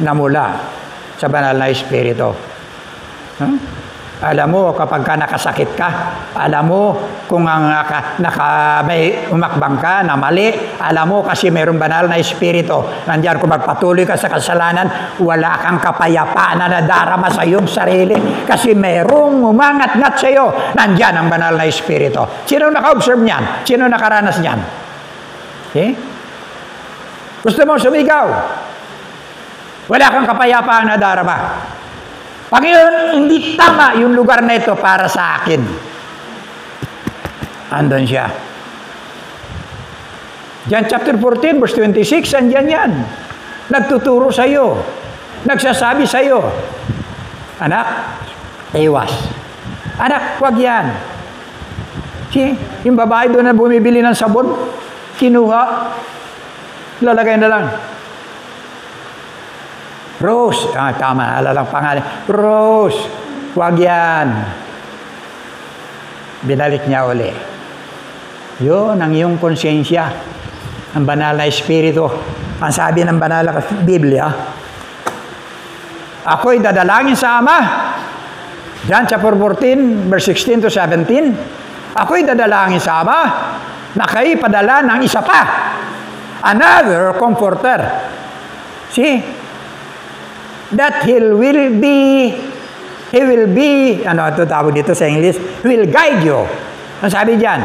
Speaker 1: na mula sa banal na Espiritu. Alam mo, kapag ka nakasakit ka, alam mo kung may umakbang ka na mali, alam mo kasi mayroong banal na Espiritu. Nandiyan, kung magpatuloy ka sa kasalanan, wala kang kapayapaan na nadarama sa iyong sarili kasi mayroong umangat-ngat sa iyo. Nandiyan ang banal na Espiritu. Sino naka-observe niyan? Sino nakaranas niyan? Okay? Gusto mo sumigaw? Wala kang kapayapaan na darama. Panginoon, hindi tama yung lugar na ito para sa akin. Andun siya. John chapter 14, verse 26, andyan yan. Nagtuturo sa iyo. Nagsasabi sa iyo, anak, iwas. Anak, wag yan. See, yung babae doon na bumibili ng sabon, kinuha, lalagay na lang. Rose, tama, alalang pangalan. Rose, wag yan. Binalik niya uli. Yun ang iyong konsensya. Ang banal na Espiritu. Ang sabi ng banal na Biblia, ako'y dadalangin sa Ama. John chapter 14, verse 16 to 17. Ako'y dadalangin sa Ama na kayo padala ng isa pa. Another comforter. See? That He will be, ano ito tawag dito sa English? He will guide you. Ang sabi diyan?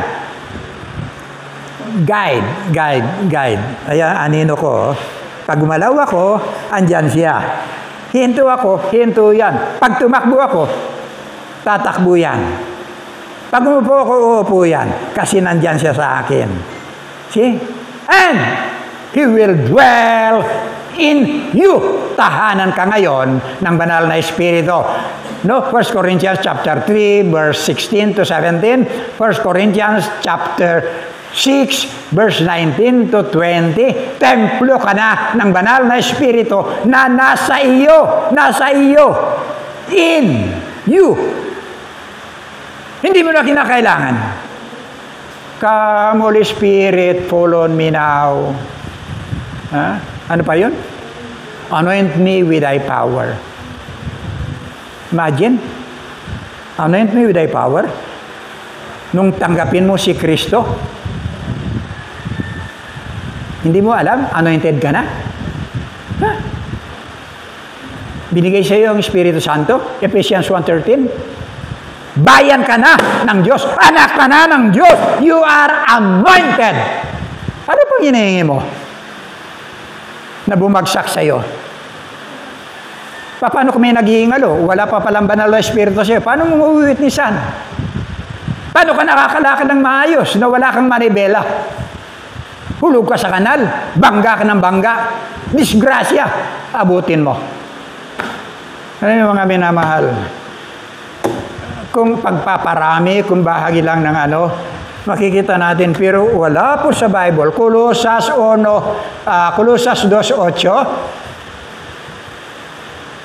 Speaker 1: Guide. Ayan, anino ko. Pag gumalaw ako, andyan siya. Hinto ako, hinto yan. Pag tumakbo ako, tatakbo yan. Pag umupo ako, uupo yan. Kasi nandyan siya sa akin. See? And He will dwell in you. Tahanan ka ngayon ng banal na Espiritu. No, 1 Corinthians chapter 3, verse 16 to 17. 1 Corinthians chapter 6, verse 19 to 20. Templo ka na ng banal na Espiritu na nasa iyo. Nasa iyo. In you. Hindi mo na kinakailangan. Come, Holy Spirit, fall on me now. Ano pa yun? Anoint me with thy power. Imagine. Anoint me with thy power. Nung tanggapin mo si Kristo, hindi mo alam, anointed ka na. Binigay sa iyo ang Espiritu Santo, Ephesians 1:13. Bayan ka na ng Diyos. Anak ka na ng Diyos. You are anointed. Ano pang hinahingi mo? na bumagsak sa'yo. Paano kung may naghihingalo? Wala pa palang banal na Espiritu sa'yo. Paano mo mauwitnisan? Paano ka nakakalakad ng maayos na wala kang manibela? Hulog ka sa kanal, bangga ka ng bangga, disgrasya, abutin mo. Ano yung mga minamahal? Kung pagpaparami, kung bahagi lang ng makikita natin, pero wala po sa Bible. Kolosas 2:8,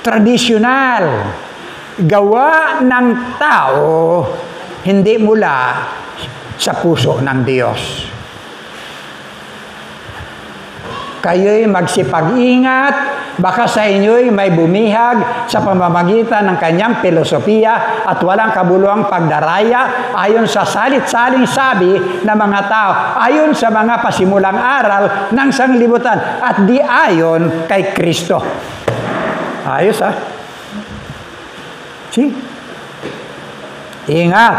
Speaker 1: tradisyonal, gawa ng tao, hindi mula sa puso ng Diyos. Kayo'y magsipag-ingat, baka sa inyo'y may bumihag sa pamamagitan ng kanyang filosofiya at walang kabuluhang pagdaraya ayon sa salit-saling sabi ng mga tao, ayon sa mga pasimulang aral ng sanglibutan, at di ayon kay Kristo. Ayos, See? Ingat.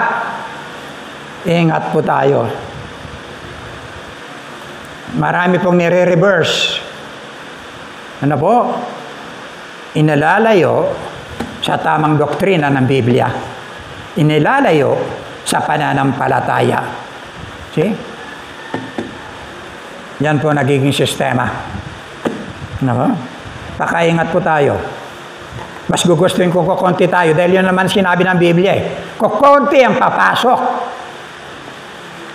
Speaker 1: Ingat po tayo. Marami pong nire-reverse. Ano po? Inilalayo sa tamang doktrina ng Biblia. Inilalayo sa pananampalataya. See? Yan po nagiging sistema. Ano po? Pakaingat po tayo. Mas gugustuhin ko kukunti tayo dahil yun naman sinabi ng Biblia. Kukunti ang papasok.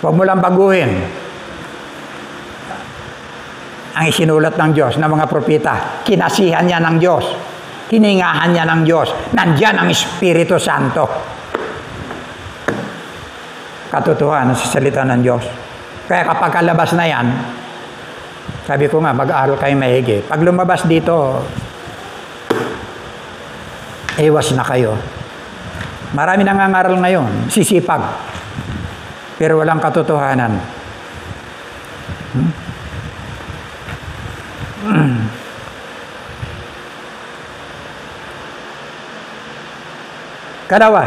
Speaker 1: Huwag mo lang baguhin ang isinulat ng Diyos ng mga propeta. Kinasihan niya ng Diyos. Hiningahan niya ng Diyos. Nandiyan ang Espiritu Santo. Katotohanan sa salita ng Diyos. Kaya kapag kalabas na yan, sabi ko nga, mag-aaral kayo maigi. Pag lumabas dito, iwas na kayo. Marami nangangaral ngayon, sisipag. Pero walang katotohanan. Kalawa,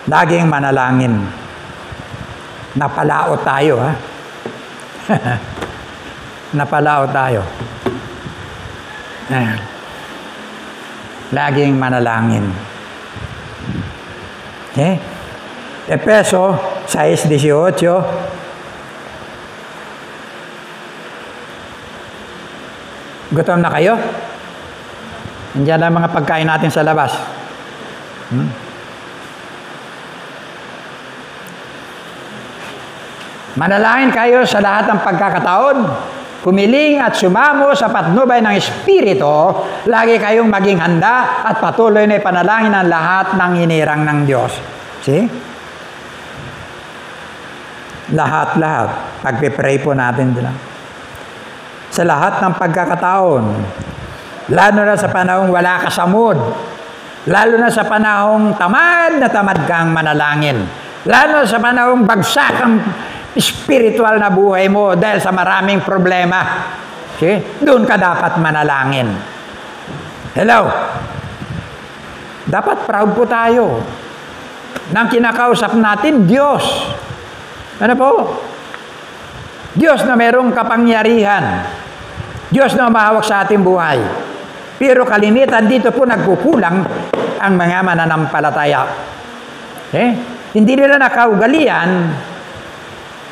Speaker 1: laging manalangin. Napalaot tayo, Napalaot tayo. Laging manalangin. Okay? Efeso 6:18. Gutom na kayo? Nandiyan ang mga pagkain natin sa labas. Manalangin kayo sa lahat ng pagkakataon. Humiling at sumamo sa patnubay ng Espiritu. Lagi kayong maging handa at patuloy na ipanalangin ang lahat ng hinirang ng Diyos. See? Lahat. Pagpipray po natin dila. Sa lahat ng pagkakataon. Lalo na sa panahong wala ka sa mood. Lalo na sa panahong tamad na tamad kang manalangin. Lalo na sa panahong bagsak ang spiritual na buhay mo dahil sa maraming problema. Okay? Doon ka dapat manalangin. Hello? Dapat proud po tayo. Nang kinakausap natin, Diyos. Ano po? Diyos na mayroong kapangyarihan. Diyos na umahawak sa ating buhay. Pero kalimitan dito po nagkukulang ang mga mananampalataya. Okay? Hindi nila nakaugalian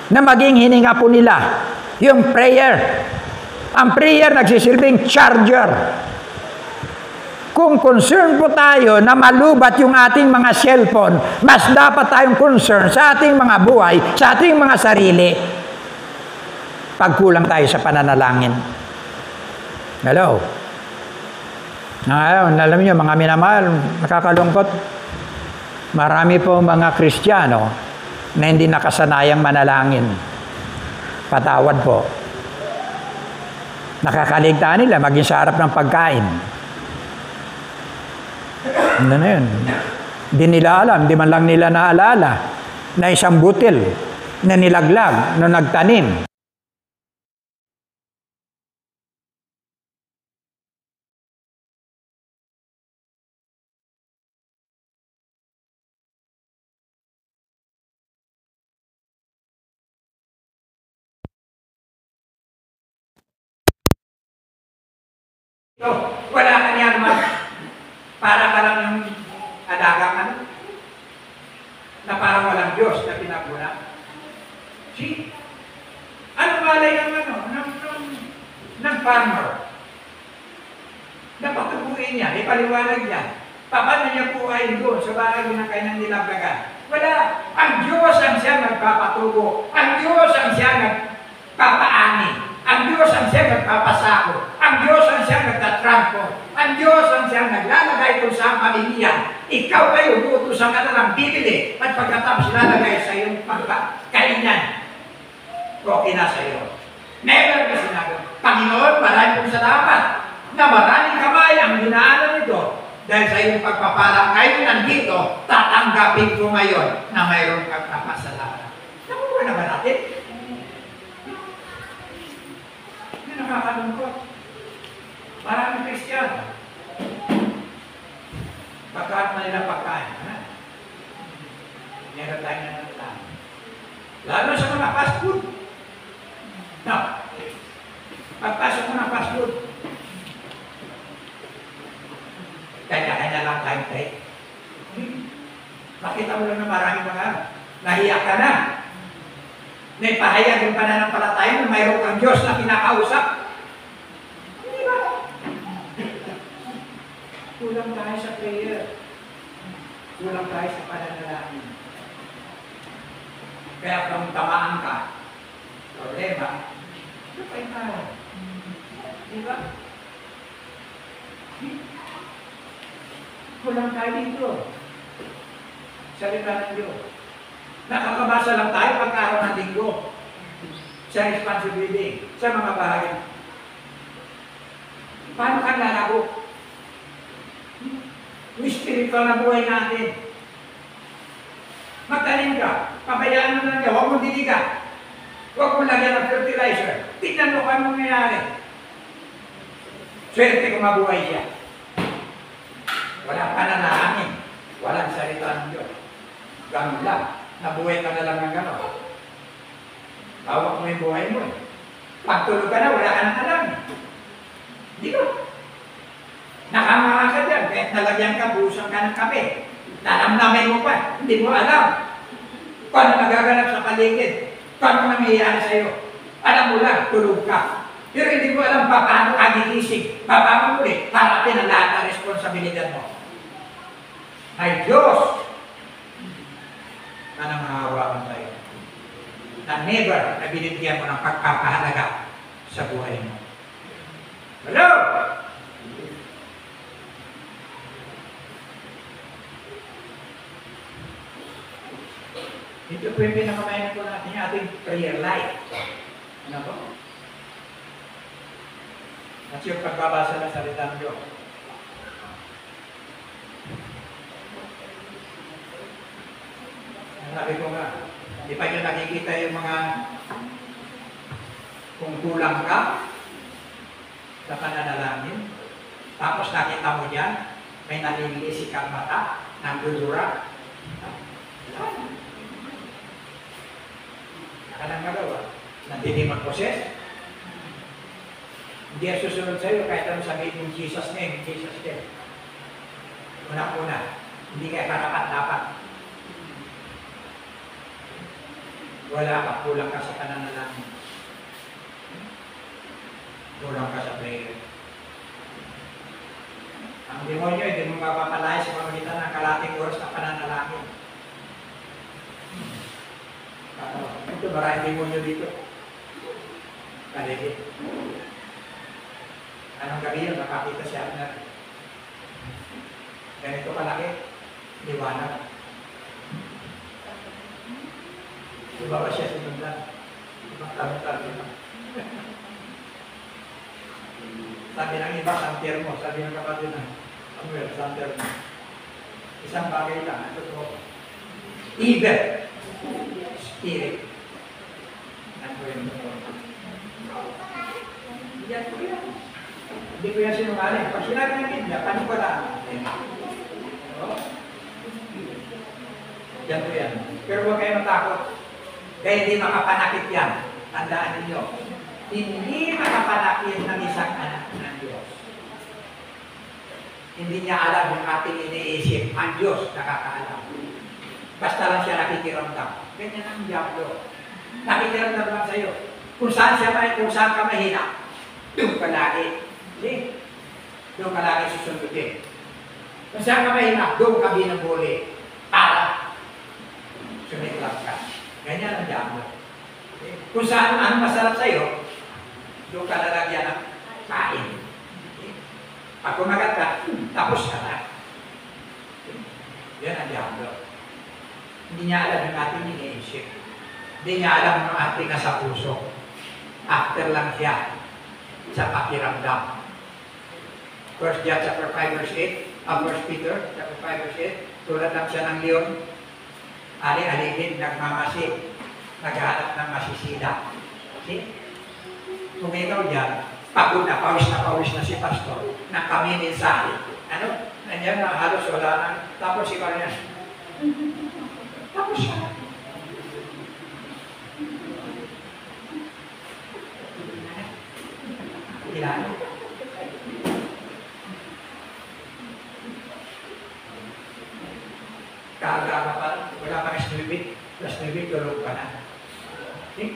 Speaker 1: na maging hininga po nila yung prayer. Ang prayer nagsisilbing charger. Kung concern po tayo na malubat yung ating mga cellphone, mas dapat tayong concern sa ating mga buhay, sa ating mga sarili, pagkulang tayo sa pananalangin. Hello? Ngayon, alam niyo, mga minamahal, nakakalungkot. Marami po mga Kristiyano na hindi nakasanayang manalangin. Patawad po. Nakakaligtaan nila maging sa harap ng pagkain. Ano na yun? Hindi nila alam, di man lang nila naalala na isang butil na nilaglag nung nagtanim. So, wala ka niya naman. Para ka lang yung adagang ano, na parang walang Diyos na pinagmula. See? Ano malay ng ano, ng farmer? Napatubuin niya, ipaliwanag niya. Paano niya po ay doon sa bahay na kanyang nilablagan? Wala. Ang Diyos ang siya nagpapatubo. Ang Diyos ang siya nagpapaani. Ang Diyos ang siya nagpapasako. Ang Diyos ang siya nagtatransform. Ang Diyos ang siya naglalagay kung saan pamilya. Ikaw kayo, uutusan ka na ng bibili. At pagkatapos lalagay sa iyong pagkainan. Okay na sa iyo. Never ka sinabi, Panginoon, maraming kong salamat na maraming kamay ang dinaanan nito. Dahil sa iyong pagpapala ngayon nandito, tatanggapin ko ngayon na mayroon kang kapasalamat. Nakuha na ba natin? Hindi nakakalungkot. Maraming Kristiyan. Pagkaat na nila pagkain. Meron tayo na natin. Lalo sa mga fast food. No. Pagpasok mo ng fast food, kanya-kanya lang time break. Makita mo lang na maraming mga nahiya ka na. May pahayag yung pananampalataya na mayroon kang Diyos na kinakausap. Hindi ba? Kulang tayo sa prayer. Kulang tayo sa pananalangin. Kaya kung tamaan ka, problema, kapay tayo. Di ba? Kulang tayo dito. Salita ng Diyos. Nakakabasa lang tayo pagka-araw ng linggo. Sa responsibility, sa mga bahay. Paano ka lalago? Yung spiritual na buhay natin. Magtanim ka. Pabayaan mo lang ka. Huwag mong diligan. Huwag mong lagyan ng fertilizer. Tignan mo kung anong nangyari. Swerte kung mabuhay siya. Walang pananahangin. Walang salita ng Diyos. Ganun lang. Nabuhay ka na lang ng gano'n. Hawak mo yung buhay mo. Pagtulog ka na, wala ka nang alam. Di ba? Nakamaka ka dyan. Kahit nalagyan ka, busan ka ng kape. Nanamnamin mo pa. Hindi mo alam. Kung ano nagaganap sa paligid. Kung ano nangyayari sa'yo. Alam mo lang, tulog ka. Pero hindi mo alam pa paano ka gigising. Baba mo ulit. Harapin ang lahat ng responsibilidad mo. Ay Diyos na nangahawakan tayo. Na never na binibigyan mo ng pagpapahalaga sa buhay mo. Hello! Ito po yung pinakamayan po natin yung ating prayer life. Ano po? At yung pagbabasa ng salita ng Diyos. Sabi ko nga, di pa nyo nakikita yung mga kung kulang ka sa pananalangin, tapos nakita mo dyan, may nalilisik kang mata, nagdudura. Nakalang magawa. Nandini mag-process. Hindi ang susunod sa'yo kahit anong sabihin yung Jesus name, Jesus name. Una-una, hindi kayo karapat-dapat. Wala ka, kulang ka sa pananalangin. Kulang ka sa prayer. Ang demonyo, hindi mo mapapalaya sa pamagitan ng kalating oras na pananalangin. Ito, maraming demonyo dito. Kaligid. Anong gabi yun? Nakakita siya na ganito kalaki, liwanag. Ibaba siya sa mundan. Ibang talong-talong na. Sabi ng iba, santer mo. Sabi ng kapatid na, Samuel, santer mo. Isang bagay lang. Ito po. Evil. Spirit. Ano yun? Yan po yan. Hindi ko yan sinungaling. Pag sinabi ng Biblia, paano ko lang? Yan po yan. Pero huwag kayo matakot. Kaya hindi makapanakit yan. Tandaan ninyo. Hindi makapanakit ng isang anak ng Diyos. Hindi niya alam yung ating iniisip. Ang Diyos nakakaalam. Basta lang siya nakikiramdam. Ganyan ang diablo. Nakikiramdam lang sa'yo. Kung saan ka mahina, doon ka lagi. See? Doon ka lagi susundin. Kung saan ka mahina, doon ka binabuli. Para sumiklam ka. Ganyan ang diablo. Okay? Kung saan ang masarap sa'yo, doon ka lalagyan ng kain. Okay? Pag kumagat ka, tapos ka na. Okay? Yan ang diablo. Hindi niya alam yung ating iniisip. Hindi niya alam yung ating nasa puso. After lang siya sa pakiramdam. 1 John chapter 5 verse 8, 1 Peter chapter 5 verse 8, tulad lang siya ng leon, ali-aligid, nagmamasid, naghahanap ng masisida. See? Kung ikaw dyan, pagod na pawis na si pastor, na kami mensahe. Ano? Nandiyan na halos wala na. Tapos ikaw niya. Tapos siya. Ilan? Kaaga pa, wala pa snubit, tulog pa na. Okay?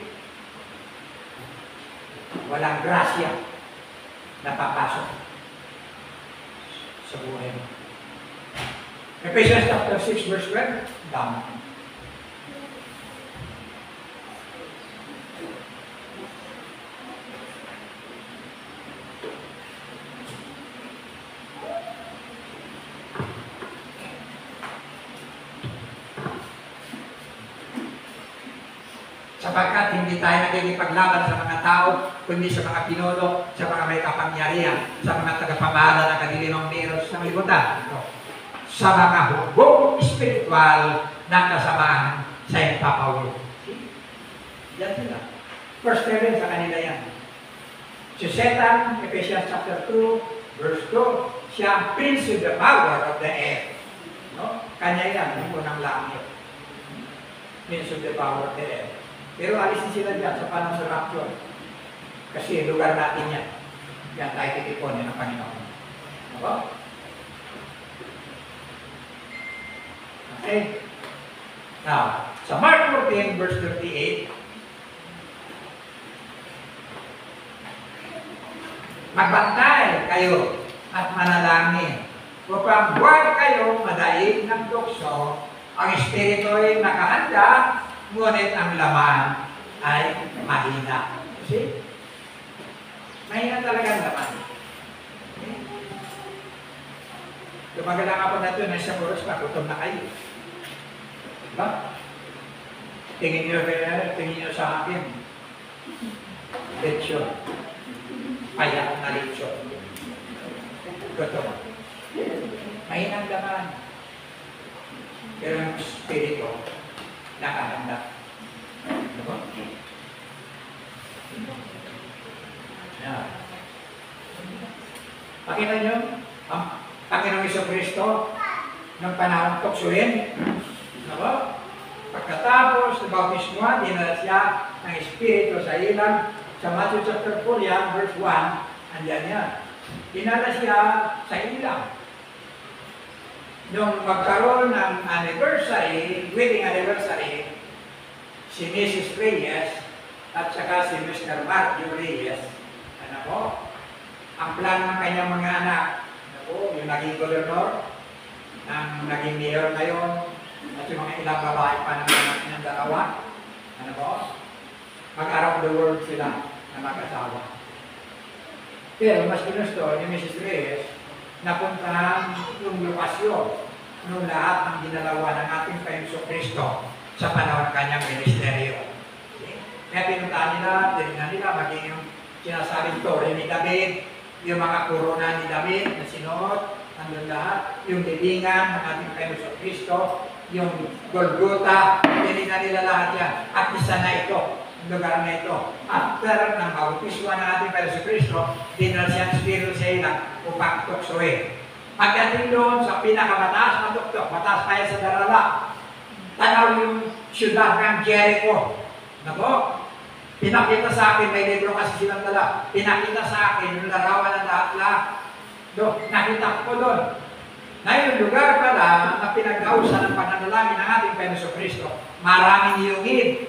Speaker 1: Walang grasya na papasok sa buhay mo. Ephesians chapter 6 verse 12, dama. Sapagkat hindi tayo nagigipaglaban sa mga tao, kundi sa mga pinuno, sa mga may kapangyarihan, sa mga tagapamahala ng kanilimang meron sa libutan. Sa mga hukbong espiritual ng kasamaan sa ipapawi. Yan sila. First 7 sa kanila yan. Si Satan, Ephesians chapter 2, verse 2, siya ang prince of the power of the air. No? Kanya yan, yung unang langit. Prince of the power of the air. Pero alisin sila dyan sa panahon sa rapture. Kasi lugar natin yan. Yan tayo titiponin ng Panginoon. Diba? Okay? Now, sa Mark 14 verse 38, magbantay kayo at manalangin upang huwag kayo madaig ng tukso. Ang espiritu ay nakahanda, ngunit ang laman ay mahina. See? Mahina talaga ang laman. Okay? Lumagalang ako na ito, nasa oras pa, gutom na kayo. Diba? Tingin nyo sa akin. Lechon. Payak na lechon. Gutom. Mahina ang laman. Pero ang espiritu, nakahanda. Diba? Yan. Pakita nyo, ang Panginoong Jesucristo, ng panahon tuksuin, diba? Pagkatapos, nabautismuhan, dinala siya ng Espiritu sa ilang, sa Matthew chapter 4, yan, verse 1, andyan yan. Dinala siya sa ilang. Nung magkaroon ng anniversary, wedding anniversary, si Mrs. Reyes at saka si Mr. Matthew Reyes, ano po, ang plan ng kanyang mga anak, ano po, yung naging gobernador, ang naging mayor ngayon, at yung mga ilang babae pa ng dalawa, ano po, mag-around the world sila na mag-asawa. Pero mas ginusto ni Mrs. Reyes, napuntahan yung lokasyon ng lahat ng ginalawa ng ating Panginoong Kristo sa panahon ng kanyang ministeryo. Kaya pinuntahan nila, tinignan nila, maging yung sinasabing tore ni David, yung mga korona ni David na sinuot, nandun lahat, yung libingan ng ating Panginoong Kristo, yung Golgota, tinignan nila lahat yan. At isa na ito, ang lugar na ito. After ng bautismo ng ating Panginoong Kristo, dinala siya ang Espiritu sa ilang upang tuksoin. Pagdating doon sa pinakamataas na tuktok, mataas tayo sa darala, tanaw yung siyudad ng Jericho. Nako, pinakita sa akin, may libro kasi silang dala, pinakita sa akin yung larawan ng lahat-lahat. So, nakita ko doon. Na yung lugar pala na pinag-ausan ng pananalangin ng ating Panginoon Kristo, maraming yungin.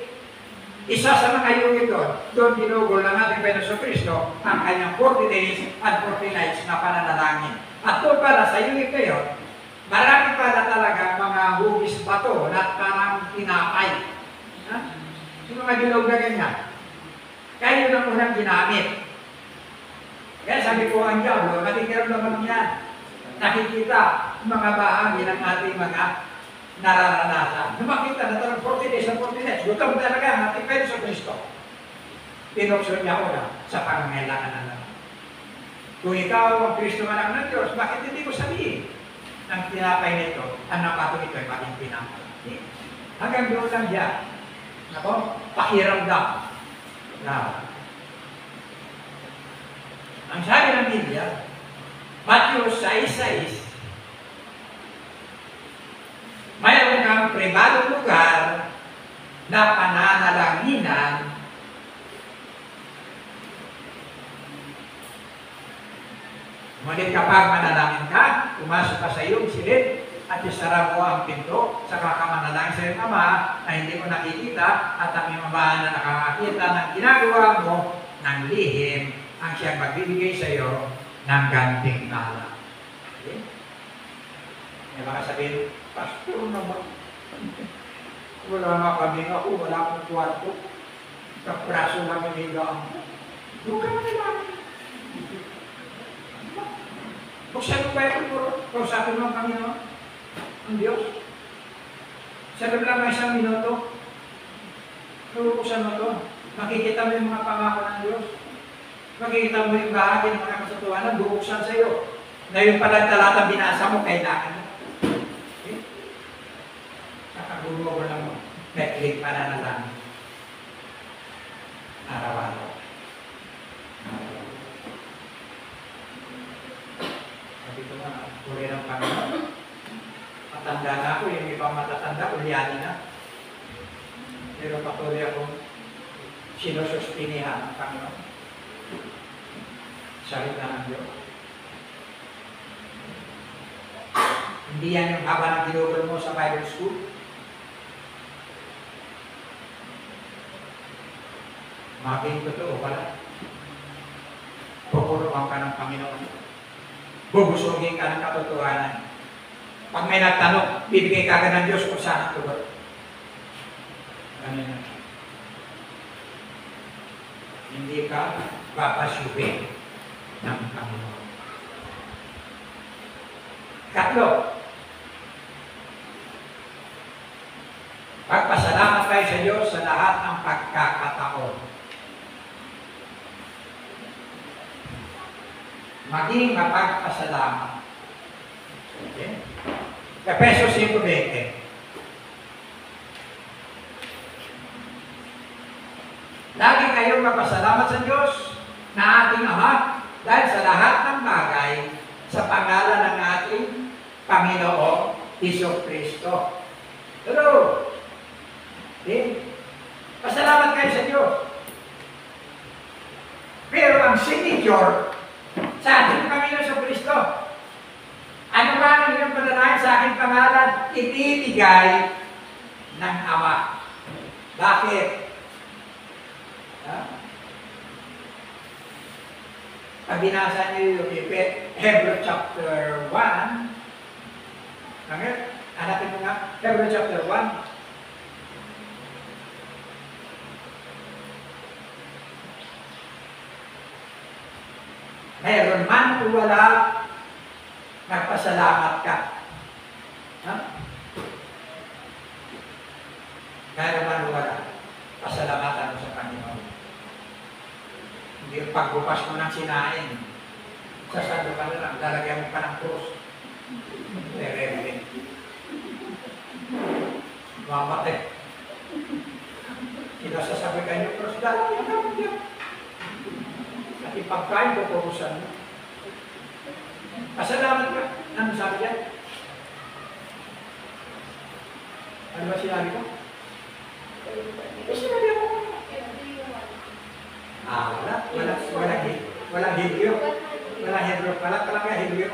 Speaker 1: Isa sa mga yungin doon ginugol ng ating Panginoon Kristo ang kanyang 40 days and 40 nights na pananalangin. At doon pala sa yungin na yun, marami pala talaga mga hugis bato na parang tinapay. Ha? Yung mga bilog na ganyan. Kaya yun ang unang ginamit. Kaya sabi ko ang Diablo, nakikiramdaman niya. Nakikita mga bahagi ng ating mga nararanasan. Nung makita na talagang 40 days and 40 nights, gutom talaga ang ating Panginoon Kristo. Pinukso niya ko na sa pangangailangan na naman. Kung ikaw ang Kristo anak ng Diyos, bakit hindi ko sabihin ng tinapay nito, ang napatong ito ay maging pinapay? Hanggang doon lang yan. Nako, pakiramdam. Na, ang sabi ng Biblia, Matthew 6:6, mayroon kang pribadong lugar na pananalanginan ngunit kapag manalangin ka, pumasok ka sa iyong silid at isara mo ang pinto sa kakamanalangin sa iyong Ama na hindi mo nakikita at ang iyong Ama na nakakakita ng ginagawa mo ng lihim ang siyang magbibigay sa iyo ng gantimpala. Okay? May baka sabihin, Pastor naman, wala nga kami ako, wala akong kwarto. Kapraso lang ang higaan ko. Doon ka na naman. Buksan mo ba ito? Kausapin mo ang Panginoon? Ang Diyos? Sa loob lang ng isang minuto, buksan mo ito. Makikita mo yung mga pangako ng Diyos. Makikita mo yung bahagi ng mga kasatuanan, bubuksan sa iyo. Na yung palang-talatang binasa mo, kailangan mo. Okay? Kakagulo ko lang mo. Netflix para na lang. Araw-araw. Sabi ko na, tuloy ng Panginoon. Matanda na ako, yung ibang matatanda, uliani na. Pero patuloy akong sinusustinihan ng Panginoon. Salita ng Diyos. Hindi yan yung haba ng ginugol mo sa Bible school. Maging totoo pala. Pupuruan ka ng Panginoon. Bubusugin ka ng katotohanan. Pag may nagtanong, bibigay ka agad ng Diyos kung saan ang tugot. Ganyan. Hindi ka papasyubin ng Panginoon. Katlo, pagpasalamat tayo sa Diyos sa lahat ng pagkakataon. Maging mapagpasalamat. Okay? Efesos 5:20. Lagi kayong magpasalamat sa Diyos na ating Ama dahil sa lahat ng bagay sa pangalan ng ating Panginoong Jesucristo. Hello! Okay? Pasalamat kayo sa Diyos. Pero ang signature sa ating Panginoon Jesucristo, ano ba ang inyong panalangin sa aking pangalan? Ibibigay ng Ama. Bakit? Pag binasa niyo yung Hebrews chapter 1, hanapin mo nga, Hebrews chapter 1, meron man o wala, nagpasalamat ka. Ha? Meron man o wala, pasalamatan mo sa Panginoon. Hindi yung pagbukas mo ng sinain, sasando ka na lang, lalagyan mo pa ng krus. Terebe. Mamatay. Sinasasabi kayo, krus, lalagyan ka mo dyan. At ipagkain ko kurusan mo. Pasalamat ka. Ano sabi yan? Ano ba sinabi ko? Sinabi ako. Wala Hebrew. Wala Hebrew. Wala talaga Hebrew.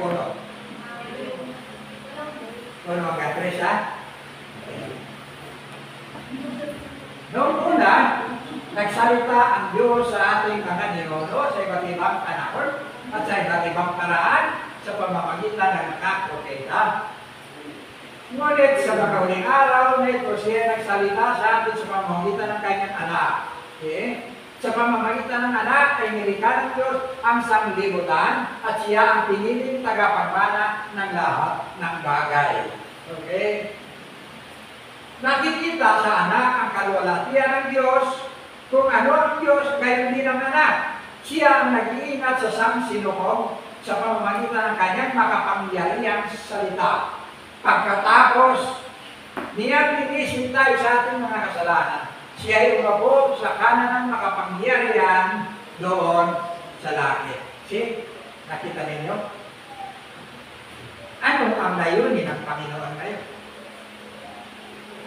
Speaker 1: Noong una, nagsalita ang Diyos sa ating mga ninuno sa iba't ibang panahon at sa iba't ibang paraan sa pamamagitan ng mga propeta. Ngunit sa makahuling araw na ito, siya nagsalita sa atin sa pamamagitan ng kanyang anak. Okay? Sa pamamagitan ng anak ay nilikha ng Diyos ang sanglibutan at siya ang piniling tagapagmana ng lahat ng bagay. Okay? Nakikita sa anak ang kalwalatian ng Diyos. Kung ano ang Diyos, gayon din ang anak. Siya ang nag-iingat sa sangsinukob sa pamamagitan ng kanyang makapangyarihang salita. Pagkatapos, niyang linisin tayo sa ating mga kasalanan. Siya ay umabot sa kanan ng makapangyarihan doon sa langit. See? Nakita ninyo? Ano ang layunin ng Panginoon ngayon?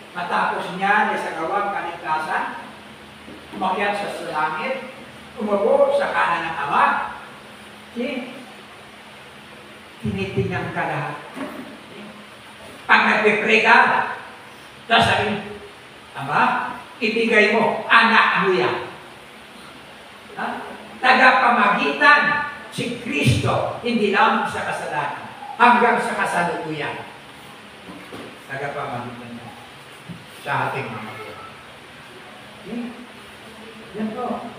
Speaker 1: Matapos niya sa gawang kaligtasan, umakyat sa langit, umabot sa kanan ng Ama. See? Tinitingnan ka lahat. Pag nagpipray ka, sasabihin, Ama, ibigay mo, anak mo yan. Tagapamagitan si Kristo, hindi lang sa kasalanan, hanggang sa kasalukuyan. Tagapamagitan niya sa ating mga buhay. Yan po.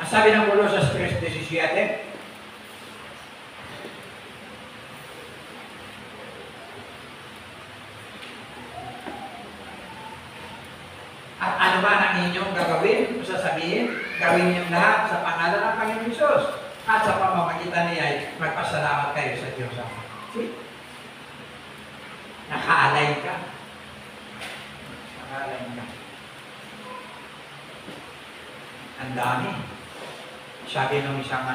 Speaker 1: Ang sabi ng Colossus 3:17, at ano ba ang inyong gagawin o sasabihin? Gawin niyo lahat sa pangalan ng Panginoon Hesus. At sa pamamagitan niya ay magpasalamat kayo sa Diyos. See? Nakaalay ka. Nakaalay ka. Ang dami. Sabi ng isang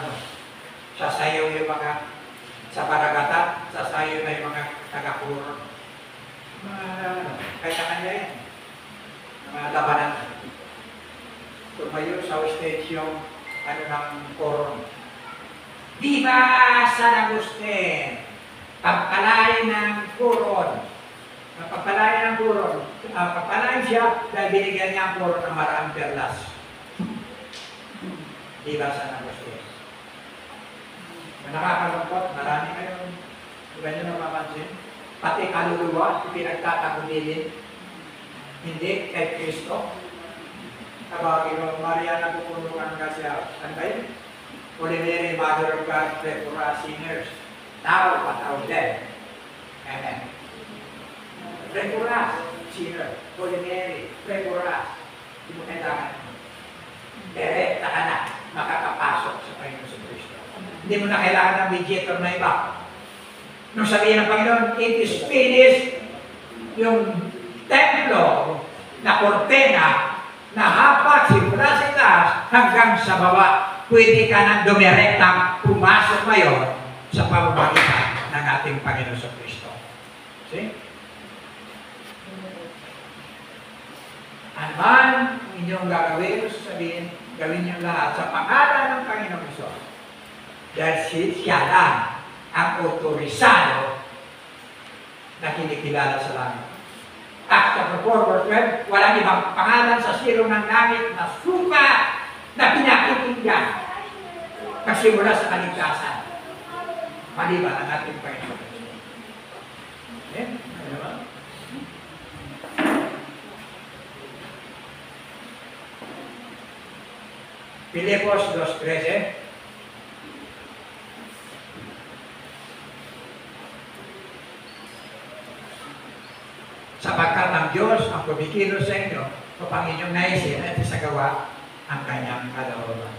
Speaker 1: sasayaw yung mga sa paragatan, sasayaw na yung mga taga-puro. Kanya-kanya yan. Mga labanan. Tumayo sa stage yung ng koron. Viva San Agustin! Pagpalain ng koron. Pagpalain ng koron. Pagpalain siya dahil binigyan niya ang koron ng maraming perlas. Viva San Agustin. Nakakalungkot, marami ngayon. Diba nyo napapansin? Pati kaluluwa, pinagtatagulilin. Hindi kay Kristo. Tawagin mo, Maria na pupunungan ka siya. Ano ba yun? Holy Mary, Mother of God, pray for us sinners. Now, at our death. Amen. Pray for us, sinner. Holy Mary, pray for us. Hindi mo kailangan. Direkta ka na, makakapasok sa Panginoon sa Kristo. Hindi mo na kailangan ng mediator na iba. Nung sabihin ng Panginoon, it is finished, yung templo na kortena na hapak simula sa itaas hanggang sa baba, pwede ka nang dumirektang pumasok ngayon sa pamamagitan ng ating Panginoon sa Kristo. See? Ano man inyong gagawin, sabihin, gawin niyo lahat sa pangalan ng Panginoon Hesus. Dahil siya lang ang otorisado na kinikilala sa langit. Acts chapter 4, verse 12, walang ibang pangalan sa silong ng langit na suka na pinakikinggan kasimula sa kaligtasan. Maliban ang ating Panginoon. Okay? Ano ba? Filipos 2:13. Sapagkat ang Diyos ang kumikilos sa inyo upang inyong naisin at isagawa ang kanyang kalooban.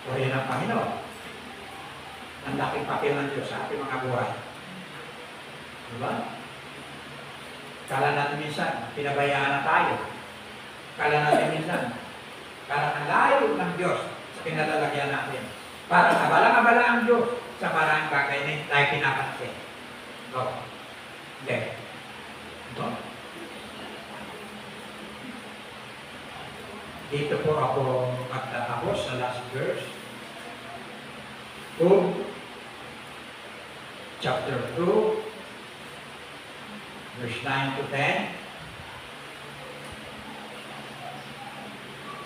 Speaker 1: Purihin ang Panginoon. Ang laking papel ng Diyos sa ating mga buhay. Diba? Kala natin minsan, pinabayaan na tayo. Kala natin minsan, parang ang layo ng Diyos sa pinalalagyan natin. Parang abala-abala ang Diyos sa maraming bagay na tayo pinapansin. No. Hindi. No? Dito po ako magtatapos sa last verse. Chapter 2, Verse 9 to 10.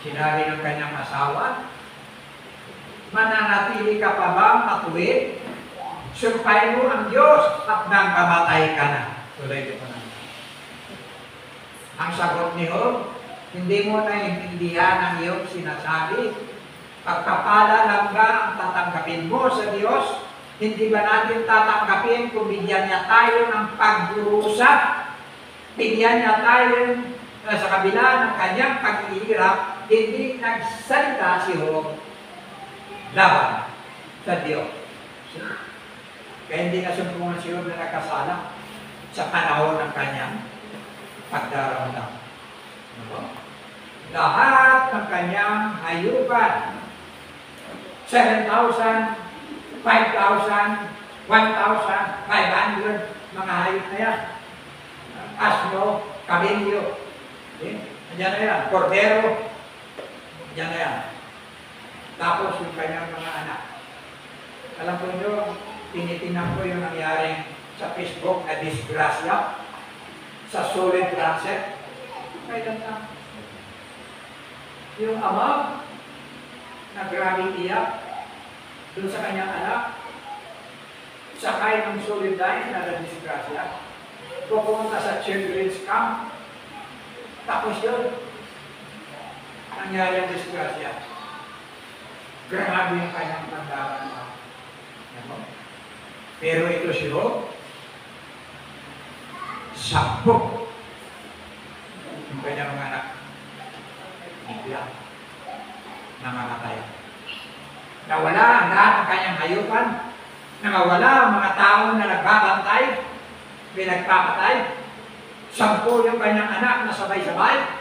Speaker 1: Sinabi ng kanyang asawa, mananatili ka pa ba matuwid? Sumpay mo ang Diyos at nang kamatay ka na. Tuloy ko na. Ang sagot ni Job, hindi mo naiintindihan ang iyong sinasabi. Pagkapala lang ba ang tatanggapin mo sa Diyos? Hindi ba natin tatanggapin kung bigyan niya tayo ng pagdurusa? Bigyan niya tayo sa kabila ng kanyang pag-iirap, hindi nagsalita si Job laban sa Diyos. Kaya hindi nasumpungan si Job na nagkasala sa panahon ng kanyang pagdaramdam. Lahat ng kanyang hayupan, 7,000, 5,000, 1,500, mga hayop na yan. Asno, kamelyo, andyan na yan, kordero, andyan na yan. Tapos yung kanyang mga anak. Alam po nyo, tinitingnan ko yung nangyaring sa Facebook na disgrasya sa solid transit. Kailan na? Yung ama na grabing iyak doon sa kanyang anak, sakay ng solid line na na-disgrasya, pupunta sa children's camp, tapos yun, nangyari ang disgrasya. Grabe yung kanyang pandaran. Pero ito si Job, 10 yung kanyang mga anak, bigla, nangamatay. Nawala ang lahat ng kanyang hayupan, nawala ang mga tao na nagbabantay, pinagpapatay, 10 yung kanyang anak na sabay-sabay,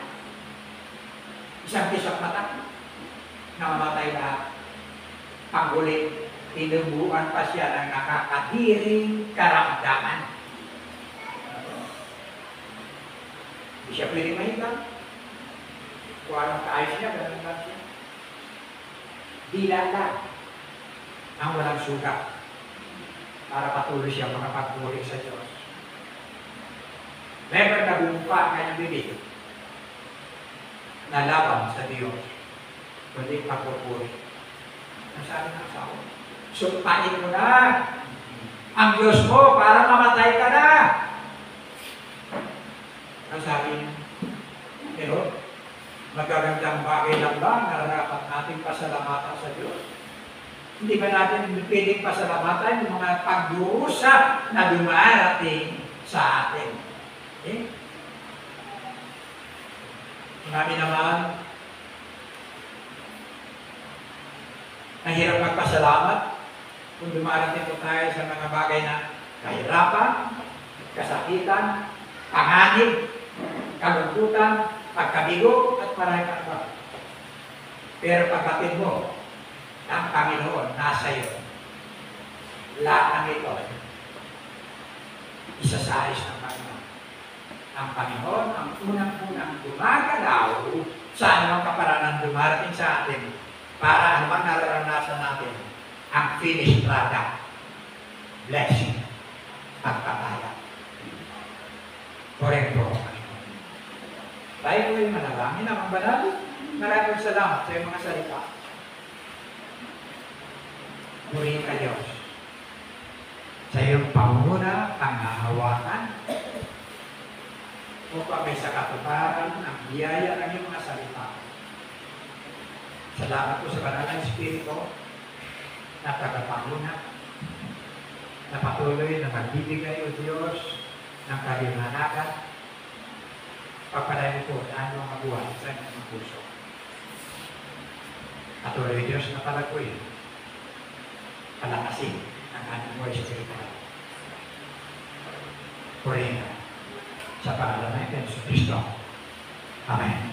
Speaker 1: isang pisok mata, nangamatay lahat. Panghuli, tinubuan pa siya ng nakakadiring karamdaman. Hindi siya pwede mahiga. Kung anong kaayos niya, ganun lang siya. Dilala ang walang sugat para patuloy siya makapagpuri sa Diyos. Never nabumpa ang kanyang bibig na laban sa Diyos, kundi pagpupuri. Ang sabi ng asawa, sumpain mo na ang Diyos mo para mamatay ka na. Ang sabi niya, pero magagandang bagay lang ba na dapat natin pasalamatan sa Diyos? Hindi ba natin pwedeng pasalamatan yung mga pagdurusa na dumarating sa atin? Okay? Marami naman nahirap magpasalamat kung dumarating po tayo sa mga bagay na kahirapan, kasakitan, panganib, kalungkutan, pagkabigo, at marami pa ba. Pero pagkatid mo, ang Panginoon nasa iyo. Lahat ng ito, isasayos ng Panginoon. Ang Panginoon, ang unang-unang gumagalaw sa anumang kaparanan dumarating sa atin para anumang nararanasan natin ang finished product, blessing, pagpapala. Correct po. Tayo po yung manalangin ang banal. Maraming salamat sa iyong mga salita. Purihin ka Diyos. Sa iyong panguna, panghahawakan, upang may sakatuparan ang biyaya ng iyong mga salita. Salamat po sa banal ng Espiritu na tagapanguna, na patuloy na magbibigay o Diyos ng kaliwanagan. Pagpalain po na ano ang buhay sa inyong puso. At tuloy Diyos na palagoy, palakasin ang ating buhay sa Pilipinas. Purihin sa pangalan ng Kristo. Amen.